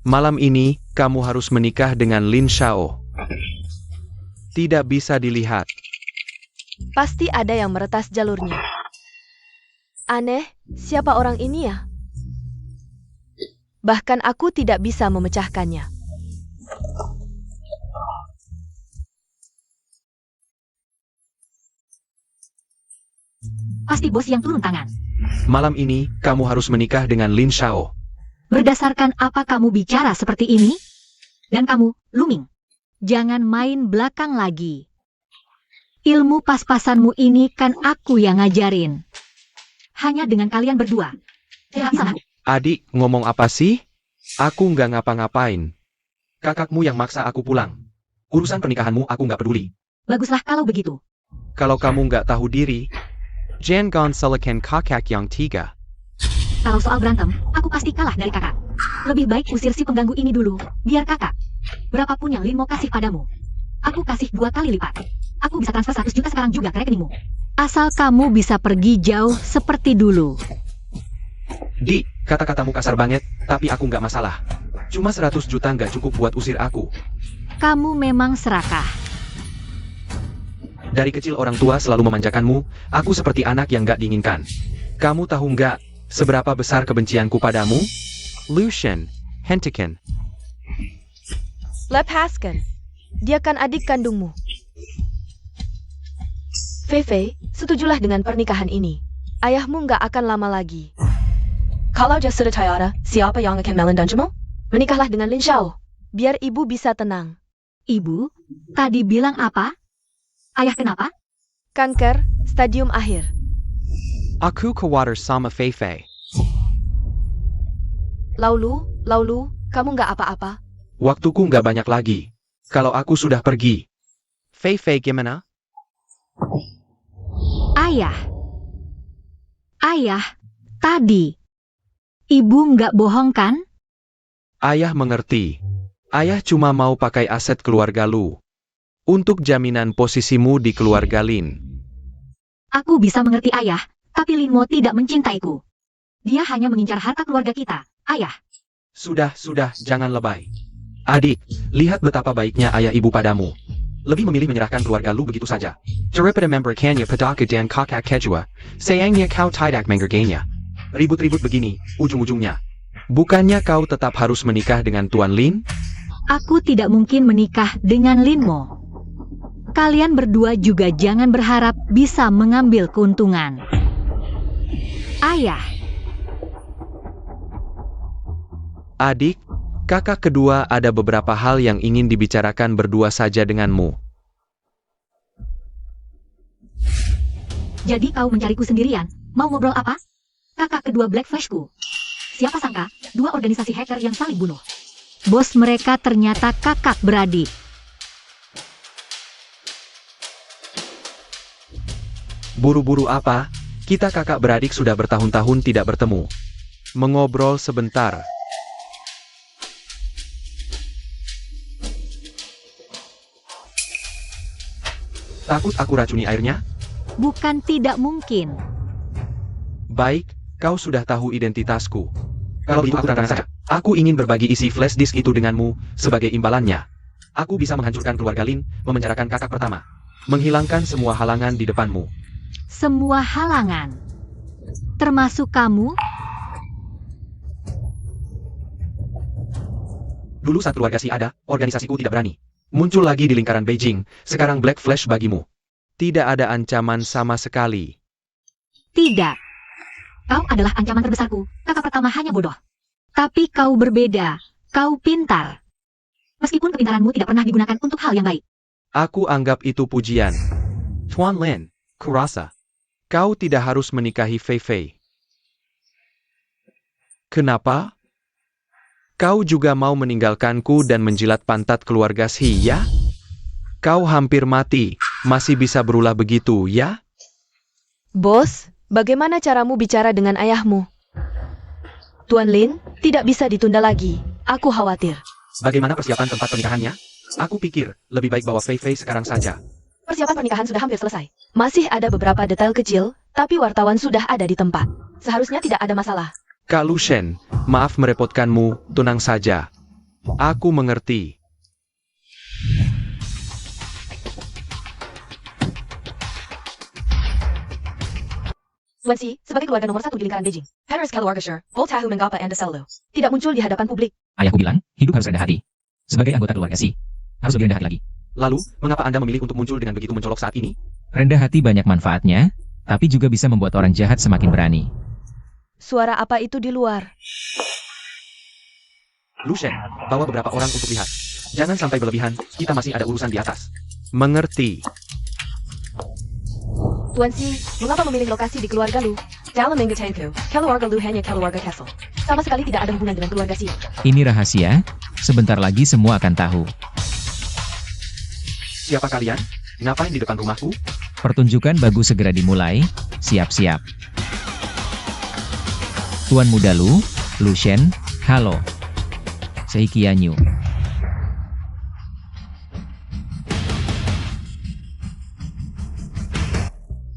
Malam ini, kamu harus menikah dengan Lin Xiao. Tidak bisa dilihat. Pasti ada yang meretas jalurnya. Aneh, siapa orang ini ya? Bahkan aku tidak bisa memecahkannya. Pasti bos yang turun tangan. Malam ini, kamu harus menikah dengan Lin Xiao. Berdasarkan apa kamu bicara seperti ini? Dan kamu, Luming, jangan main belakang lagi. Ilmu pas-pasanmu ini kan aku yang ngajarin. Hanya dengan kalian berdua. Tidak bisa. Adik, ngomong apa sih? Aku nggak ngapa-ngapain. Kakakmu yang maksa aku pulang. Urusan pernikahanmu aku nggak peduli. Baguslah kalau begitu. Kalau kamu nggak tahu diri, jangan salahkan kakak yang tiga. Kalau soal berantem, aku pasti kalah dari kakak. Lebih baik usir si pengganggu ini dulu, biar kakak. Berapapun yang Lin mau kasih padamu, aku kasih 2 kali lipat. Aku bisa transfer 100 juta sekarang juga ke rekeningmu. Asal kamu bisa pergi jauh seperti dulu. Di, kata-katamu kasar banget, tapi aku nggak masalah. Cuma 100 juta nggak cukup buat usir aku. Kamu memang serakah. Dari kecil orang tua selalu memanjakanmu, aku seperti anak yang nggak diinginkan. Kamu tahu nggak seberapa besar kebencianku padamu? Lucian, hentikan. Lepaskan. Dia kan adik kandungmu. Fei Fei, setujulah dengan pernikahan ini. Ayahmu nggak akan lama lagi. Kalau dia sudah tiada, siapa yang akan melandanjimu? Menikahlah dengan Lin Xiao, biar ibu bisa tenang. Ibu, tadi bilang apa? Ayah kenapa? Kanker, stadium akhir. Aku khawatir sama Fei Fei. Laulu, kamu nggak apa-apa? Waktuku nggak banyak lagi. Kalau aku sudah pergi. Fei Fei gimana? Ayah. Ayah, tadi. Ibu nggak bohong kan? Ayah mengerti. Ayah cuma mau pakai aset keluarga lu. Untuk jaminan posisimu di keluarga Lin. Aku bisa mengerti ayah, tapi Lin Mo tidak mencintaiku. Dia hanya mengincar harta keluarga kita, ayah. Sudah, jangan lebay. Adik, lihat betapa baiknya ayah ibu padamu. Lebih memilih menyerahkan keluarga lu begitu saja. Daripada memberikannya pedaka dan kakak kejua, sayangnya kau tidak menghargainya. Ribut-ribut begini, ujung-ujungnya. Bukannya kau tetap harus menikah dengan Tuan Lin? Aku tidak mungkin menikah dengan Lin Mo. Kalian berdua juga jangan berharap bisa mengambil keuntungan. Ayah. Adik, kakak kedua ada beberapa hal yang ingin dibicarakan berdua saja denganmu. Jadi kau mencariku sendirian? Mau ngobrol apa? Kakak kedua Black Flashku. Siapa sangka, 2 organisasi hacker yang saling bunuh. Bos mereka ternyata kakak beradik. Buru-buru apa? Kita kakak beradik sudah bertahun-tahun tidak bertemu. Mengobrol sebentar. Takut aku racuni airnya? Bukan tidak mungkin. Baik, kau sudah tahu identitasku. Kalau begitu aku tantangan saja. Aku ingin berbagi isi flash disk itu denganmu sebagai imbalannya. Aku bisa menghancurkan keluarga Lin, memenjarakan kakak pertama. Menghilangkan semua halangan di depanmu. Semua halangan. Termasuk kamu? Dulu saat keluarga Si ada, organisasiku tidak berani. Muncul lagi di lingkaran Beijing, sekarang Black Flash bagimu. Tidak ada ancaman sama sekali. Tidak. Kau adalah ancaman terbesarku. Kakak pertama hanya bodoh. Tapi kau berbeda. Kau pintar. Meskipun kepintaranmu tidak pernah digunakan untuk hal yang baik. Aku anggap itu pujian. Tuan Lin, kurasa. Kau tidak harus menikahi Fei Fei. Kenapa? Kau juga mau meninggalkanku dan menjilat pantat keluarga Si, ya? Kau hampir mati, masih bisa berulah begitu, ya? Bos, bagaimana caramu bicara dengan ayahmu? Tuan Lin, tidak bisa ditunda lagi. Aku khawatir. Bagaimana persiapan tempat pernikahannya? Aku pikir, lebih baik bawa Fei Fei sekarang saja. Persiapan pernikahan sudah hampir selesai. Masih ada beberapa detail kecil, tapi wartawan sudah ada di tempat. Seharusnya tidak ada masalah. Kak Lu Shen, maaf merepotkanmu, tenang saja. Aku mengerti. Tuan Si, sebagai keluarga nomor 1 di lingkaran Beijing, Paris Keluarga Voltahu Menggapa Anda Selo, tidak muncul di hadapan publik. Ayahku bilang, hidup harus rendah hati. Sebagai anggota keluarga Si, harus lebih rendah hati lagi. Lalu, mengapa Anda memilih untuk muncul dengan begitu mencolok saat ini? Rendah hati banyak manfaatnya, tapi juga bisa membuat orang jahat semakin berani. Suara apa itu di luar? Lu Shen, bawa beberapa orang untuk lihat. Jangan sampai berlebihan, kita masih ada urusan di atas. Mengerti. Tuan Si, mengapa memilih lokasi di keluarga Lu? Dalam Menggetanku, keluarga Lu hanya keluarga Castle. Sama sekali tidak ada hubungan dengan keluarga Si. Ini rahasia, sebentar lagi semua akan tahu. Siapa kalian? Ngapain di depan rumahku? Pertunjukan bagus segera dimulai, siap-siap. Tuan muda Lu Shen, halo. Sei Qianyu.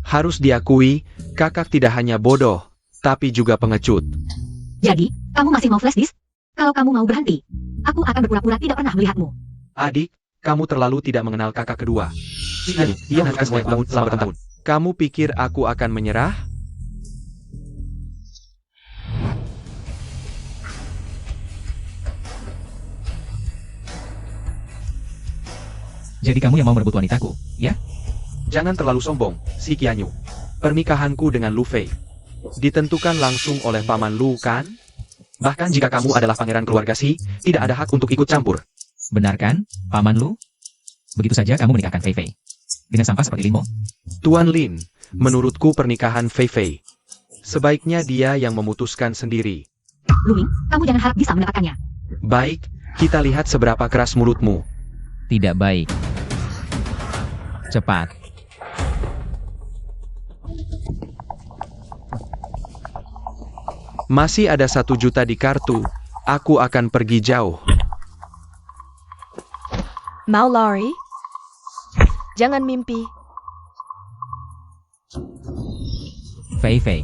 Harus diakui, kakak tidak hanya bodoh, tapi juga pengecut. Jadi, kamu masih mau flash disk? Kalau kamu mau berhenti, aku akan berpura-pura tidak pernah melihatmu. Adik, kamu terlalu tidak mengenal kakak kedua. Dia mengatakan semua yang selama bertahun-tahun. Kamu pikir aku akan menyerah? Jadi kamu yang mau merebut wanitaku, ya? Jangan terlalu sombong, Si Qianyu. Pernikahanku dengan Lu Fei ditentukan langsung oleh Paman Lu, kan? Bahkan jika kamu adalah pangeran keluarga Si, tidak ada hak untuk ikut campur. Benar kan, Paman Lu? Begitu saja kamu menikahkan Fei Fei. Dengan sampah seperti Linmo. Tuan Lin, menurutku pernikahan Fei Fei sebaiknya dia yang memutuskan sendiri. Lu Ming, kamu jangan harap bisa mendapatkannya. Baik, kita lihat seberapa keras mulutmu. Tidak baik. Cepat. Masih ada 1 juta di kartu. Aku akan pergi jauh. Mau lari? Jangan mimpi. Fei Fei.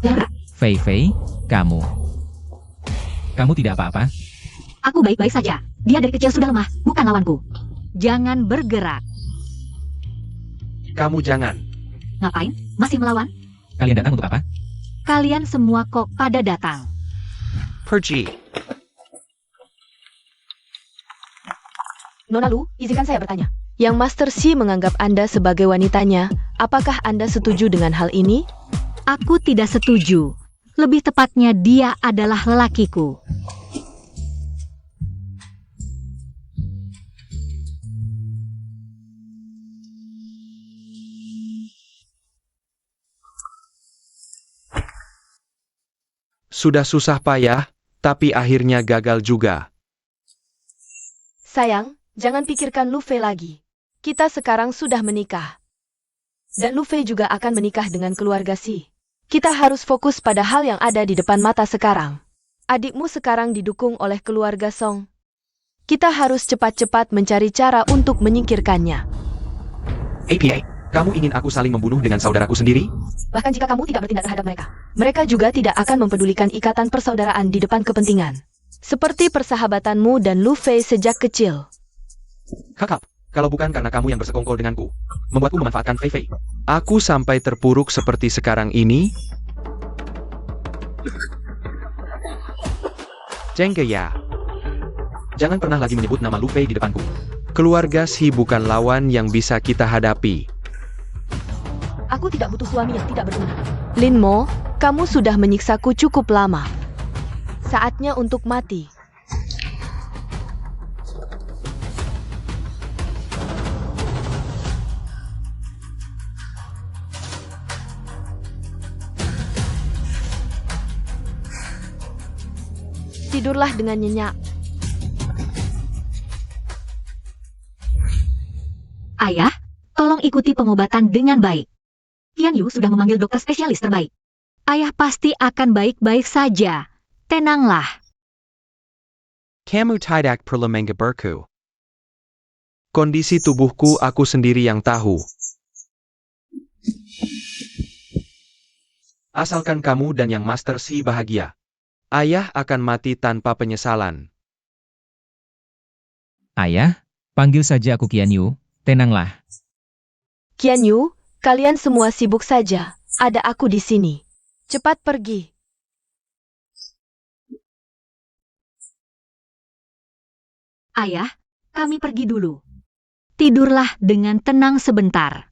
Lara, Fei Fei, kamu. Kamu tidak apa-apa? aku baik-baik saja. Dia dari kecil sudah lemah, bukan lawanku. Jangan bergerak. Kamu jangan. Ngapain? Masih melawan? Kalian datang untuk apa? Kalian semua kok pada datang. Pergi. Nona Lu, izinkan saya bertanya. Yang Master Si menganggap Anda sebagai wanitanya, apakah Anda setuju dengan hal ini? Aku tidak setuju. Lebih tepatnya dia adalah lelakiku. Sudah susah payah, tapi akhirnya gagal juga. Sayang, jangan pikirkan Lu Fei lagi. Kita sekarang sudah menikah. Dan Lu Fei juga akan menikah dengan keluarga Si. Kita harus fokus pada hal yang ada di depan mata sekarang. Adikmu sekarang didukung oleh keluarga Song. Kita harus cepat-cepat mencari cara untuk menyingkirkannya. APA, Kamu ingin aku saling membunuh dengan saudaraku sendiri? Bahkan jika kamu tidak bertindak terhadap mereka, mereka juga tidak akan mempedulikan ikatan persaudaraan di depan kepentingan. Seperti persahabatanmu dan Lu Fei sejak kecil. Kakak, kalau bukan karena kamu yang bersekongkol denganku, membuatku memanfaatkan Fei Fei, aku sampai terpuruk seperti sekarang ini. Zheng Geya, jangan pernah lagi menyebut nama Lu Fei di depanku. Keluarga Xi bukan lawan yang bisa kita hadapi. Aku tidak butuh suami yang tidak berguna. Lin Mo, kamu sudah menyiksaku cukup lama. Saatnya untuk mati. Tidurlah dengan nyenyak. Ayah, tolong ikuti pengobatan dengan baik. Qian Yu sudah memanggil dokter spesialis terbaik. Ayah pasti akan baik-baik saja. Tenanglah. Kamu tidak perlu menggeberku. Kondisi tubuhku aku sendiri yang tahu. Asalkan kamu dan yang Master Xi bahagia, ayah akan mati tanpa penyesalan. Ayah, panggil saja aku Qian Yu. Tenanglah. Qian Yu, kalian semua sibuk saja. Ada aku di sini. Cepat pergi. Ayah, kami pergi dulu. Tidurlah dengan tenang sebentar.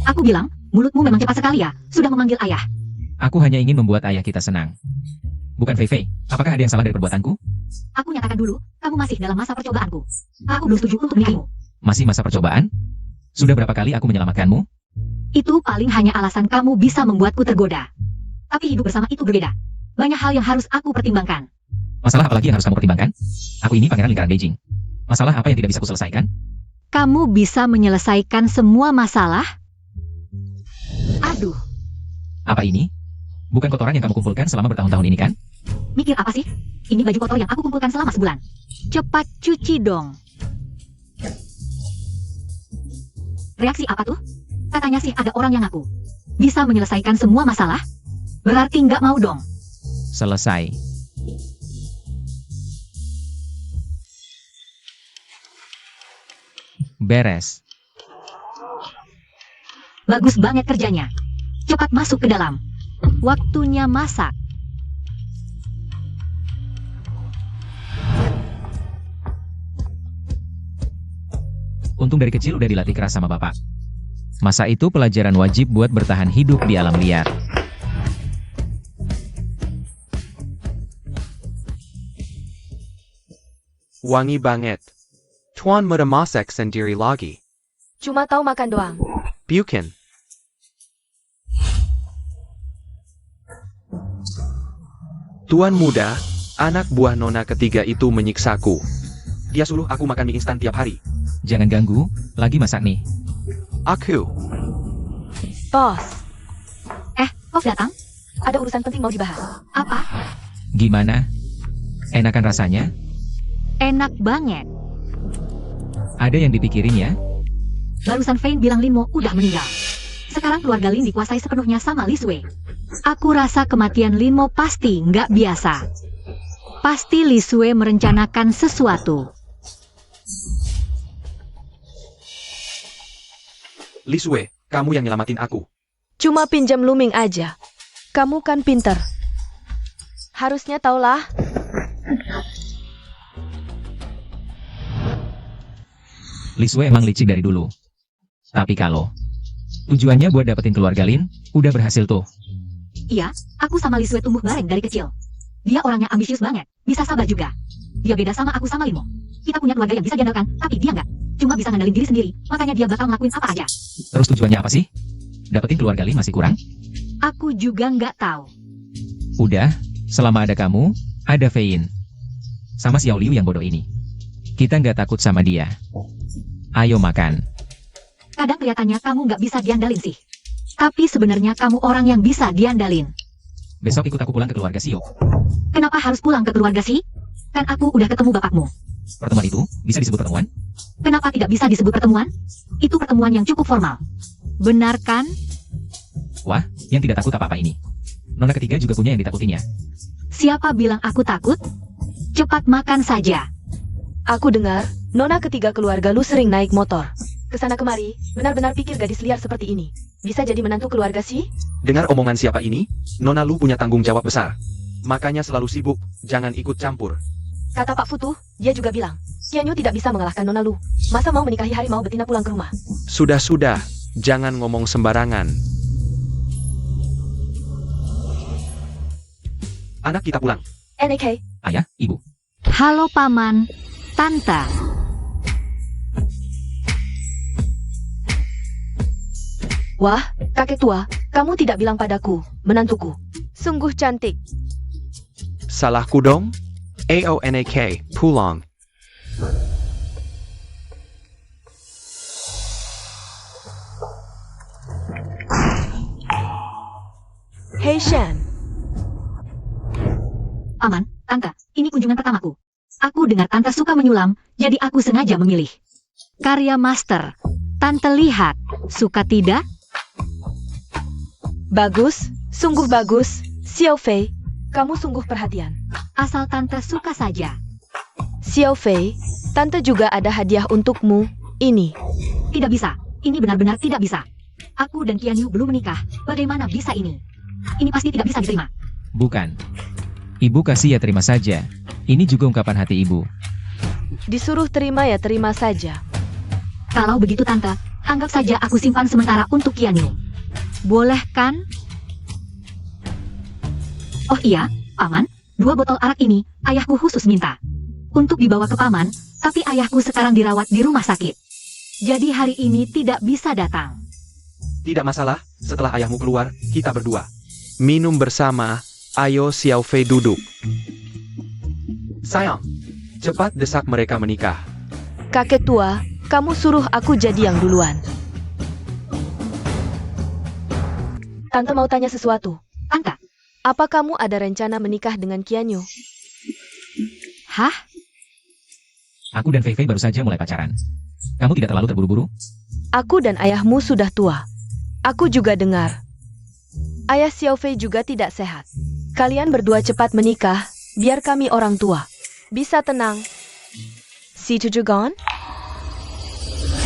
Aku bilang, mulutmu memang cepat sekali ya, sudah memanggil ayah. Aku hanya ingin membuat ayah kita senang. Bukan Fei Fei, apakah ada yang salah dari perbuatanku? Aku nyatakan dulu, kamu masih dalam masa percobaanku. Aku belum setuju untuk menikahimu. Masih masa percobaan? Sudah berapa kali aku menyelamatkanmu? Itu paling hanya alasan kamu bisa membuatku tergoda. Tapi hidup bersama itu berbeda. Banyak hal yang harus aku pertimbangkan. Masalah apa lagi yang harus kamu pertimbangkan? Aku ini pangeran lingkaran Beijing. Masalah apa yang tidak bisa kuselesaikan? Kamu bisa menyelesaikan semua masalah? Aduh, Apa ini? Bukan kotoran yang kamu kumpulkan selama bertahun-tahun ini kan? mikir apa sih? Ini baju kotor yang aku kumpulkan selama sebulan. Cepat cuci dong. Reaksi apa tuh? Katanya sih ada orang yang ngaku bisa menyelesaikan semua masalah. Berarti nggak mau dong. Selesai. Beres. Bagus banget kerjanya. Cepat masuk ke dalam. Waktunya masak. Untung dari kecil udah dilatih keras sama bapak. Masa itu pelajaran wajib buat bertahan hidup di alam liar. Wangi banget. Tuan muda masak sendiri lagi. Cuma tahu makan doang. Bukan. Tuan muda, anak buah nona ketiga itu menyiksaku. Dia suruh aku makan mie instan tiap hari. Jangan ganggu, lagi masak nih. Aku. Bos, Kok datang? ada urusan penting mau dibahas. Apa? Gimana? Enakan rasanya? Enak banget. Ada yang dipikirin ya? Barusan Fein bilang Lin Mo udah meninggal. Sekarang keluarga Lin dikuasai sepenuhnya sama Li Sui. Aku rasa kematian Lin Mo pasti nggak biasa. Pasti Li Sui merencanakan sesuatu. Li Sui, kamu yang nyelamatin aku. Cuma pinjam Luming aja. Kamu kan pinter. Harusnya taulah. Li Sui emang licik dari dulu. Tapi kalau tujuannya buat dapetin keluarga Lin, udah berhasil tuh. Iya, aku sama Li Sui tumbuh bareng dari kecil. Dia orangnya ambisius banget, bisa sabar juga. Dia beda sama aku sama Lin Mo. Kita punya keluarga yang bisa diandalkan, tapi dia nggak. Cuma bisa ngandalin diri sendiri, makanya dia bakal ngelakuin apa aja. Terus tujuannya apa sih? Dapetin keluarga Lin masih kurang? Aku juga nggak tahu. Udah, selama ada kamu, ada Fein. Sama Xiao Liu yang bodoh ini. Kita nggak takut sama dia. Ayo makan. Kadang kelihatannya kamu nggak bisa diandalin sih. Tapi sebenarnya kamu orang yang bisa diandalin. Besok ikut aku pulang ke keluarga Sio. Kenapa harus pulang ke keluarga Si? Kan aku udah ketemu bapakmu. Pertemuan itu bisa disebut pertemuan? Kenapa tidak bisa disebut pertemuan? Itu pertemuan yang cukup formal. Benar kan? Wah, yang tidak takut apa-apa ini. Nona ketiga juga punya yang ditakutinya. Siapa bilang aku takut? Cepat makan saja. Aku dengar, Nona ketiga keluarga lu sering naik motor. Kesana kemari, benar-benar pikir gadis liar seperti ini. Bisa jadi menantu keluarga Si? Dengar omongan siapa ini? Nona Lu punya tanggung jawab besar. Makanya selalu sibuk, jangan ikut campur. Kata Pak Futu, dia juga bilang, Kianyu tidak bisa mengalahkan Nona Lu. Masa mau menikahi harimau betina pulang ke rumah? Sudah, jangan ngomong sembarangan. Anak kita pulang. NK, Ayah, ibu. Halo paman, tante. wah, kakek tua, kamu tidak bilang padaku, menantuku. Sungguh cantik. Salahku dong? Aonak, pulang. Hei Shan, Paman, tante, ini kunjungan pertamaku. Aku dengar tante suka menyulam, jadi aku sengaja memilih. Karya master. Tante lihat, suka tidak? bagus, sungguh bagus. Xiao Fei, kamu sungguh perhatian. Asal tante suka saja. Xiao Fei, tante juga ada hadiah untukmu. Ini. Tidak bisa, ini benar-benar tidak bisa. Aku dan Kianyu belum menikah, bagaimana bisa ini? Ini pasti tidak bisa diterima. Bukan. Ibu kasih ya terima saja. Ini juga ungkapan hati ibu. Disuruh terima ya terima saja. Kalau begitu tante, anggap saja aku simpan sementara untuk Kianyu. Boleh kan? Oh iya, paman, 2 botol arak ini, ayahku khusus minta. Untuk dibawa ke paman, tapi ayahku sekarang dirawat di rumah sakit. Jadi hari ini tidak bisa datang. Tidak masalah, setelah ayahmu keluar, kita berdua. Minum bersama, ayo Xiao Fei duduk. Sayang, cepat desak mereka menikah. Kakek tua, kamu suruh aku jadi yang duluan. Tante mau tanya sesuatu. Tante, Apa kamu ada rencana menikah dengan Kianyu? hah? Aku dan Fei Fei baru saja mulai pacaran. Kamu tidak terlalu terburu-buru? Aku dan ayahmu sudah tua. Aku juga dengar. Ayah Xiao Fei juga tidak sehat. Kalian berdua cepat menikah, biar kami orang tua bisa tenang. Si Cucu gone?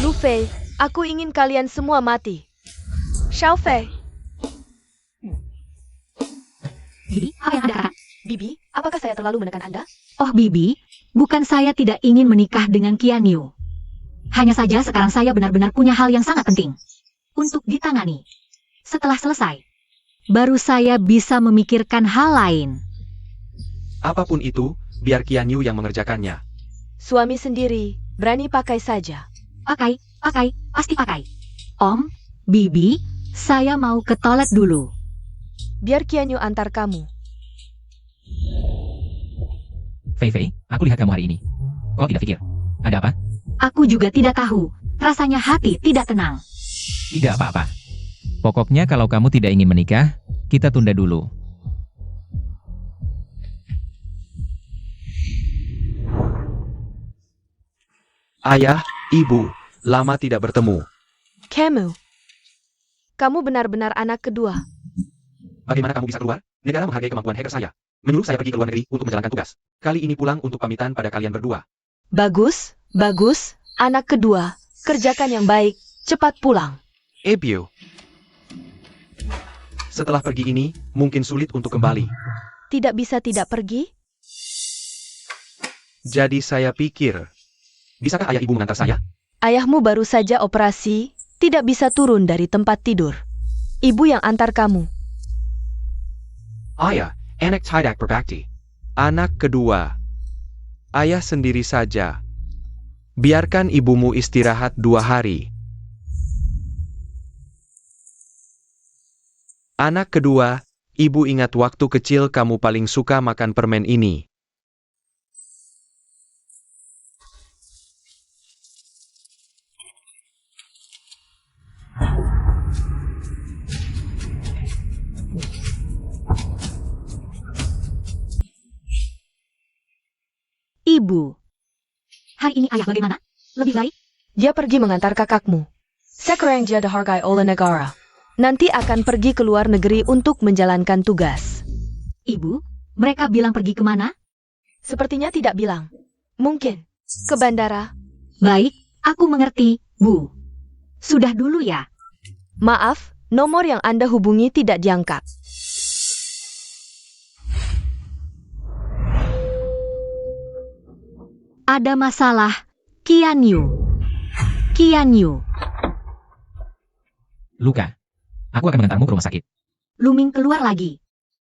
Lu Fei, aku ingin kalian semua mati. Xiao Fei, Bibi, apa yang Anda katakan? Bibi, apakah saya terlalu menekan Anda? Oh Bibi, bukan saya tidak ingin menikah dengan Kianyu. Hanya saja sekarang saya benar-benar punya hal yang sangat penting untuk ditangani. Setelah selesai, baru saya bisa memikirkan hal lain. Apapun itu, biar Kianyu yang mengerjakannya. Suami sendiri, berani pakai saja. Pakai, pasti pakai. Om, Bibi, saya mau ke toilet dulu. Biar Kianyu antar kamu. Fei Fei, aku lihat kamu hari ini. Kok tidak pikir? Ada apa? Aku juga tidak tahu. Rasanya hati tidak tenang. Tidak apa-apa. Pokoknya kalau kamu tidak ingin menikah, kita tunda dulu. Ayah, ibu, lama tidak bertemu. Kamu. Kamu benar-benar anak kedua. Bagaimana kamu bisa keluar? Negara menghargai kemampuan hacker saya. Menyuruh saya pergi ke luar negeri untuk menjalankan tugas. Kali ini pulang untuk pamitan pada kalian berdua. Bagus, bagus. Anak kedua, kerjakan yang baik. Cepat pulang. Ebio. Setelah pergi ini, mungkin sulit untuk kembali. Tidak bisa tidak pergi? Jadi saya pikir, bisakah ayah ibu mengantar saya? Ayahmu baru saja operasi, tidak bisa turun dari tempat tidur. Ibu yang antar kamu. Ayah, anak tidak berbakti. Anak kedua. Ayah sendiri saja. Biarkan ibumu istirahat 2 hari. Anak kedua, ibu ingat waktu kecil kamu paling suka makan permen ini. Ibu. Hari ini ayah bagaimana? Lebih baik? Dia pergi mengantar kakakmu. Sekarang dia dihargai oleh negara. Nanti akan pergi ke luar negeri untuk menjalankan tugas. Ibu, mereka bilang pergi kemana? Sepertinya tidak bilang. Mungkin ke bandara. Baik, aku mengerti, Bu. Sudah dulu ya. Maaf, nomor yang Anda hubungi tidak diangkat. Ada masalah, Qian Yu. Qian Yu. Luka, aku akan mengantarmu ke rumah sakit. Luming keluar lagi.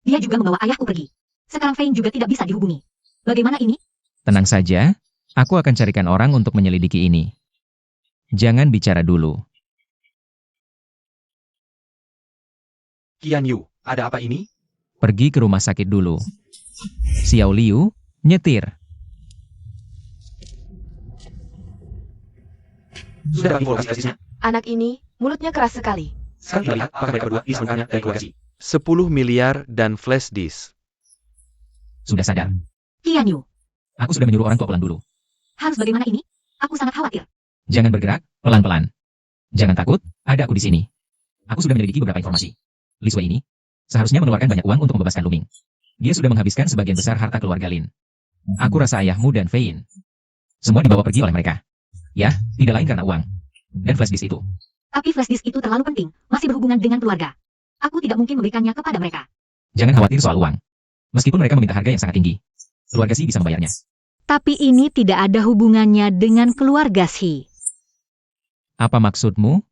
Dia juga membawa ayahku pergi. Sekarang Fein juga tidak bisa dihubungi. Bagaimana ini? Tenang saja, aku akan carikan orang untuk menyelidiki ini. Jangan bicara dulu. Qian Yu, ada apa ini? Pergi ke rumah sakit dulu. Xiao Liu, nyetir. Sudah dapat info lokasi tesisnya? Anak ini, mulutnya keras sekali. Sekarang kita lihat apakah mereka berdua bisa mengenalnya dan keluarga si. 10 miliar dan flash disk. Sudah sadar. Qian Yu, Aku sudah menyuruh orang tua pulang dulu. harus bagaimana ini? Aku sangat khawatir. Jangan bergerak, pelan-pelan. Jangan takut, ada aku di sini. Aku sudah menyelidiki beberapa informasi. Li Sui ini seharusnya mengeluarkan banyak uang untuk membebaskan Luming. Dia sudah menghabiskan sebagian besar harta keluarga Lin. Aku rasa ayahmu dan Fein semua dibawa pergi oleh mereka. Ya, tidak lain karena uang. Dan flash disk itu. Tapi flash disk itu terlalu penting, masih berhubungan dengan keluarga. Aku tidak mungkin memberikannya kepada mereka. Jangan khawatir soal uang. Meskipun mereka meminta harga yang sangat tinggi, keluarga Si bisa membayarnya. Tapi ini tidak ada hubungannya dengan keluarga Si. Apa maksudmu?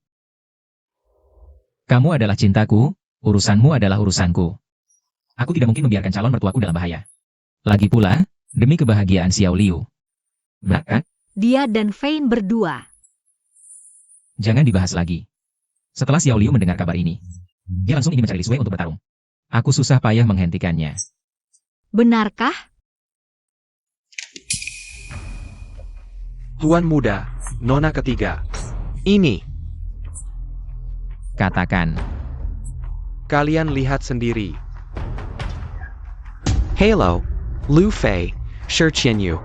Kamu adalah cintaku, urusanmu adalah urusanku. Aku tidak mungkin membiarkan calon mertuaku dalam bahaya. Lagi pula, demi kebahagiaan Xiao Liu. Bahkan, Dia dan Fein berdua. jangan dibahas lagi. Setelah Xiao Liu mendengar kabar ini, dia langsung ingin mencari Li Sui untuk bertarung. Aku susah payah menghentikannya. Benarkah? Tuan muda, nona ketiga. Ini, Katakan, kalian lihat sendiri. Hello, Lu Fei, Shi Qianyu.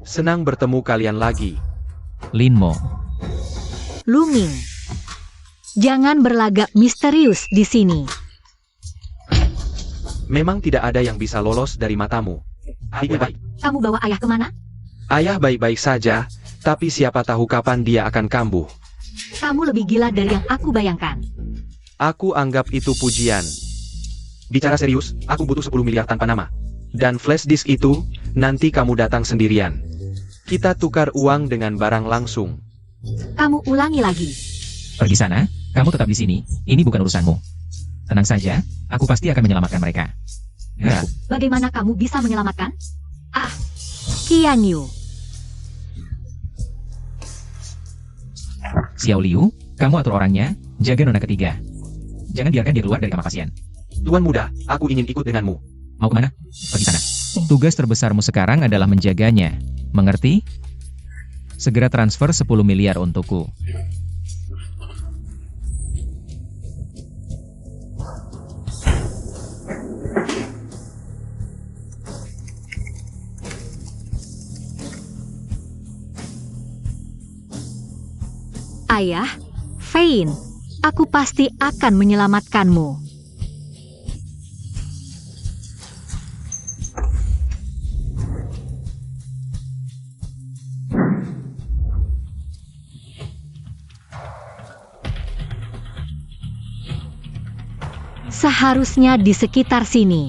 Senang bertemu kalian lagi. Lin Mo. Luming. Jangan berlagak misterius di sini. Memang tidak ada yang bisa lolos dari matamu. Baik-baik. Kamu bawa ayah kemana? Ayah baik-baik saja, tapi siapa tahu kapan dia akan kambuh. Kamu lebih gila dari yang aku bayangkan. Aku anggap itu pujian. Bicara serius, aku butuh 10 miliar tanpa nama. Dan flash disk itu, nanti kamu datang sendirian. Kita tukar uang dengan barang langsung. Kamu ulangi lagi. Pergi sana, kamu tetap di sini, ini bukan urusanmu. Tenang saja, aku pasti akan menyelamatkan mereka. Ya, Bagaimana kamu bisa menyelamatkan? Ah, Qian Yu. Xiao Liu, kamu atur orangnya, jaga nona ketiga. Jangan biarkan dia keluar dari kamar pasien. Tuan muda, aku ingin ikut denganmu. Mau kemana? Pergi sana. Tugas terbesarmu sekarang adalah menjaganya. Mengerti? Segera transfer 10 miliar untukku. Ayah, Fein, aku pasti akan menyelamatkanmu. Seharusnya di sekitar sini.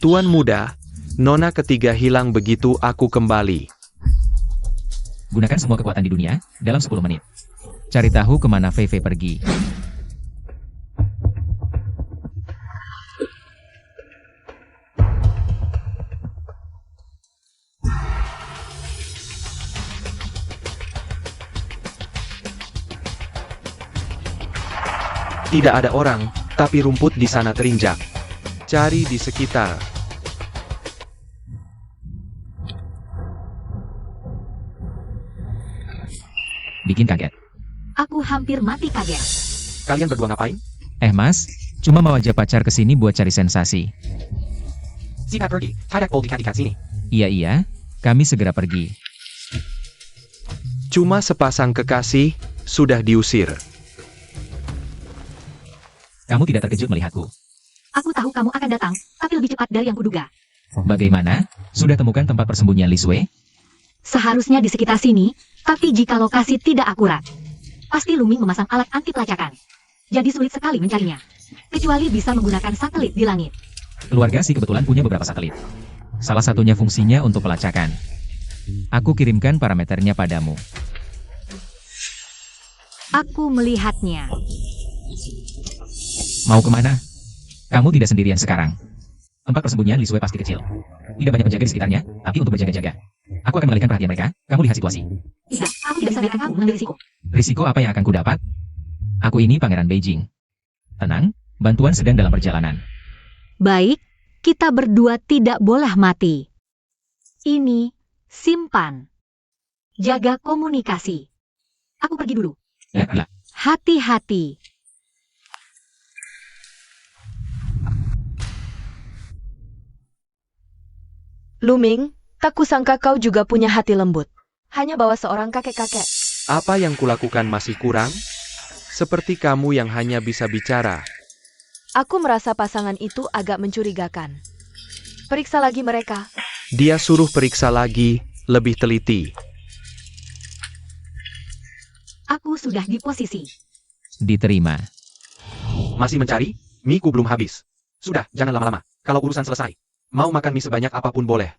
Tuan muda, nona ketiga hilang begitu aku kembali. Gunakan semua kekuatan di dunia, dalam 10 menit. Cari tahu kemana Fei Fei pergi. Tidak ada orang, tapi rumput di sana terinjak. Cari di sekitar. Bikin kaget. Aku hampir mati kaget. Kalian berdua ngapain? Mas, cuma mau aja pacar kesini buat cari sensasi. Si Pat pergi, tidak boleh dikat sini. Iya, kami segera pergi. Cuma sepasang kekasih, sudah diusir. Kamu tidak terkejut melihatku. Aku tahu kamu akan datang, tapi lebih cepat dari yang kuduga. Bagaimana? Sudah temukan tempat persembunyian Li Sui? Seharusnya di sekitar sini, tapi jika lokasi tidak akurat, pasti Luming memasang alat anti pelacakan. Jadi sulit sekali mencarinya. Kecuali bisa menggunakan satelit di langit. Keluarga Si kebetulan punya beberapa satelit. Salah satunya fungsinya untuk pelacakan. Aku kirimkan parameternya padamu. Aku melihatnya. Mau kemana? Kamu tidak sendirian sekarang. Tempat persembunyian Li Sui pasti kecil. Tidak banyak penjaga di sekitarnya, tapi untuk berjaga-jaga. Aku akan mengalihkan perhatian mereka, kamu lihat situasi. Tidak, aku tidak bisa biarkan kamu mengambil risiko. Risiko apa yang akan kudapat? Aku ini Pangeran Beijing. Tenang, bantuan sedang dalam perjalanan. Baik, kita berdua tidak boleh mati. Ini, simpan. Jaga komunikasi. Aku pergi dulu. Ya. Hati-hati. Luming, tak kusangka kau juga punya hati lembut. Hanya bawa seorang kakek-kakek. Apa yang kulakukan masih kurang? Seperti kamu yang hanya bisa bicara. Aku merasa pasangan itu agak mencurigakan. Periksa lagi mereka. Dia suruh periksa lagi, lebih teliti. Aku sudah di posisi. Diterima. Masih mencari? Mie-ku belum habis. Sudah, jangan lama-lama. Kalau urusan selesai, mau makan mie sebanyak apapun boleh.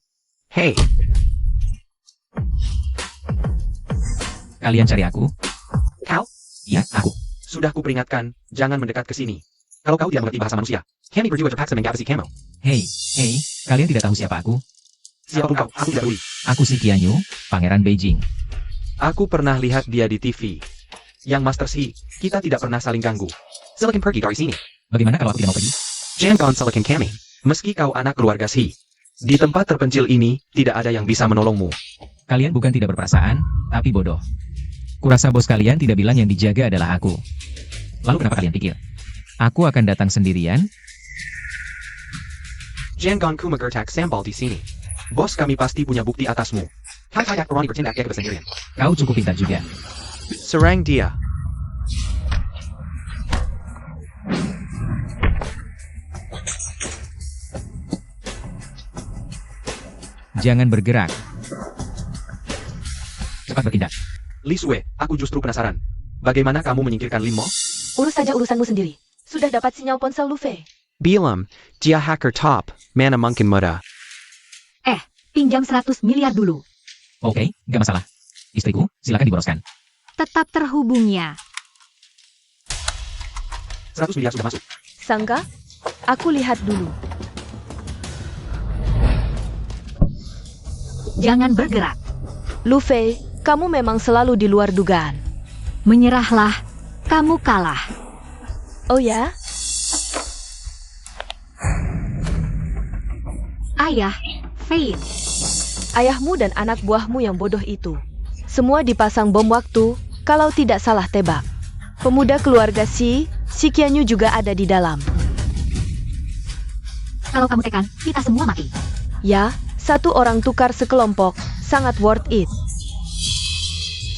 Hei, Kalian cari aku? kau? Ya, aku. Sudah kuperingatkan, jangan mendekat ke sini. Kalau kau tidak mengerti bahasa manusia, kami berjuang terpaksa menggapasi kamu. Hei, kalian tidak tahu siapa aku? Siapapun kau, aku tidak peduli. Aku si Qianyu, Pangeran Beijing. Aku pernah lihat dia di TV. Yang Master Si, kita tidak pernah saling ganggu. Silakan pergi dari sini. Bagaimana kalau aku tidak mau pergi? Jangan silakan kami. Meski kau anak keluarga Si. Di tempat terpencil ini, tidak ada yang bisa menolongmu. Kalian bukan tidak berperasaan, tapi bodoh. Kurasa bos kalian tidak bilang yang dijaga adalah aku. Lalu kenapa kalian pikir? Aku akan datang sendirian? Jangan ku mengertak sambal di sini. Bos kami pasti punya bukti atasmu. Hai Roni bertindak ya kesendirian. Kau cukup pintar juga. Serang dia. Jangan bergerak. Cepat bertindak. Li Sui, aku justru penasaran. Bagaimana kamu menyingkirkan Lin Mo? Urus saja urusanmu sendiri. Sudah dapat sinyal ponsel Luffy. Bilam, dia hacker top. Mana mungkin muda. Pinjam 100 miliar dulu. Oke, gak masalah. Istriku, silakan diboroskan. Tetap terhubungnya. 100 miliar sudah masuk. Sangka? Aku lihat dulu. Jangan bergerak. Luffy, kamu memang selalu di luar dugaan. Menyerahlah. Kamu kalah. Oh ya? Ayah, Fate. Ayahmu dan anak buahmu yang bodoh itu. Semua dipasang bom waktu, kalau tidak salah tebak. Pemuda keluarga Si Qianyu juga ada di dalam. Kalau kamu tekan, kita semua mati. Ya, satu orang tukar sekelompok, sangat worth it.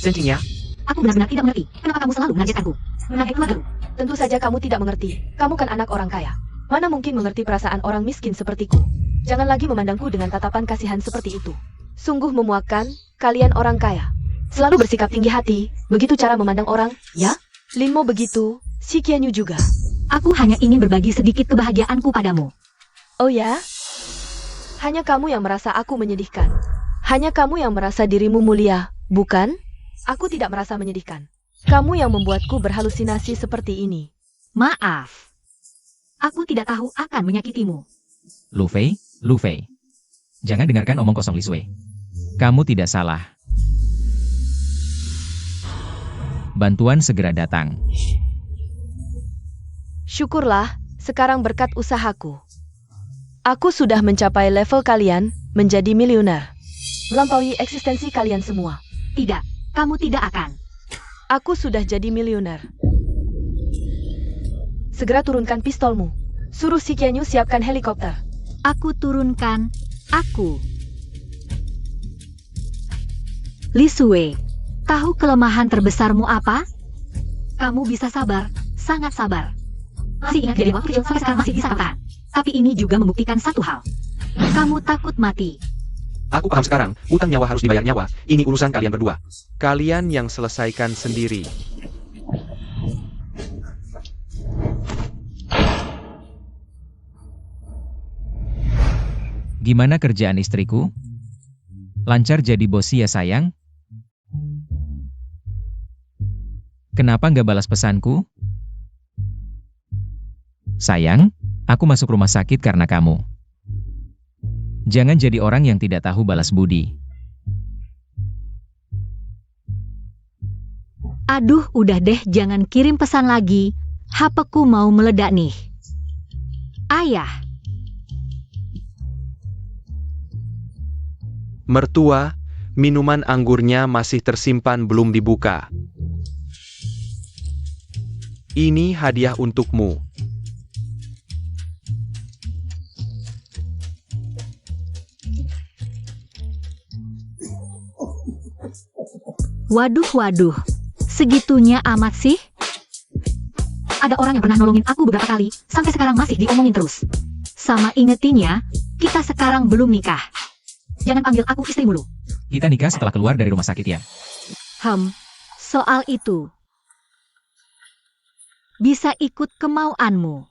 Sentinya, Aku benar-benar tidak mengerti. Kenapa kamu selalu mengagetkanku? Mengaget keluargaku. Tentu saja kamu tidak mengerti. Kamu kan anak orang kaya. Mana mungkin mengerti perasaan orang miskin sepertiku? Jangan lagi memandangku dengan tatapan kasihan seperti itu. Sungguh memuakkan, kalian orang kaya. Selalu bersikap tinggi hati, begitu cara memandang orang, ya? Lin Mo begitu, Si Qianyu juga. Aku hanya ingin berbagi sedikit kebahagiaanku padamu. Oh ya? Hanya kamu yang merasa aku menyedihkan. Hanya kamu yang merasa dirimu mulia, bukan? Aku tidak merasa menyedihkan. Kamu yang membuatku berhalusinasi seperti ini. Maaf. Aku tidak tahu akan menyakitimu. Luffy. Jangan dengarkan omong kosong Li Sui. Kamu tidak salah. Bantuan segera datang. Syukurlah, sekarang berkat usahaku. Aku sudah mencapai level kalian, menjadi miliuner. Melampaui eksistensi kalian semua. Tidak, kamu tidak akan. Aku sudah jadi miliuner. segera turunkan pistolmu. Suruh si Kenyu siapkan helikopter. Aku turunkan. Aku. Li Sue, tahu kelemahan terbesarmu apa? Kamu bisa sabar, sangat sabar. Masih ingat dari waktu kecil sampai sekarang masih bisa tahan. Tapi ini juga membuktikan satu hal. Kamu takut mati. Aku paham sekarang, utang nyawa harus dibayar nyawa, ini urusan kalian berdua. Kalian yang selesaikan sendiri. Gimana kerjaan istriku? Lancar jadi bos ya sayang? Kenapa nggak balas pesanku? Sayang, aku masuk rumah sakit karena kamu. Jangan jadi orang yang tidak tahu balas budi. Aduh, udah deh, jangan kirim pesan lagi. HP-ku mau meledak nih. Ayah. Mertua, minuman anggurnya masih tersimpan belum dibuka. Ini hadiah untukmu. Waduh, waduh. Segitunya amat sih? Ada orang yang pernah nolongin aku beberapa kali, sampai sekarang masih diomongin terus. Sama ingetin ya, kita sekarang belum nikah. Jangan panggil aku istri mulu. Kita nikah setelah keluar dari rumah sakit ya. Soal itu. Bisa ikut kemauanmu.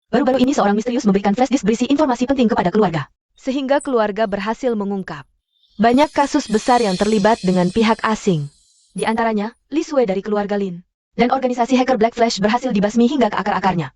Baru-baru ini seorang misterius memberikan flash disk berisi informasi penting kepada keluarga. Sehingga keluarga berhasil mengungkap banyak kasus besar yang terlibat dengan pihak asing. Di antaranya, Li Sue dari keluarga Lin. Dan organisasi hacker Black Flash berhasil dibasmi hingga ke akar-akarnya.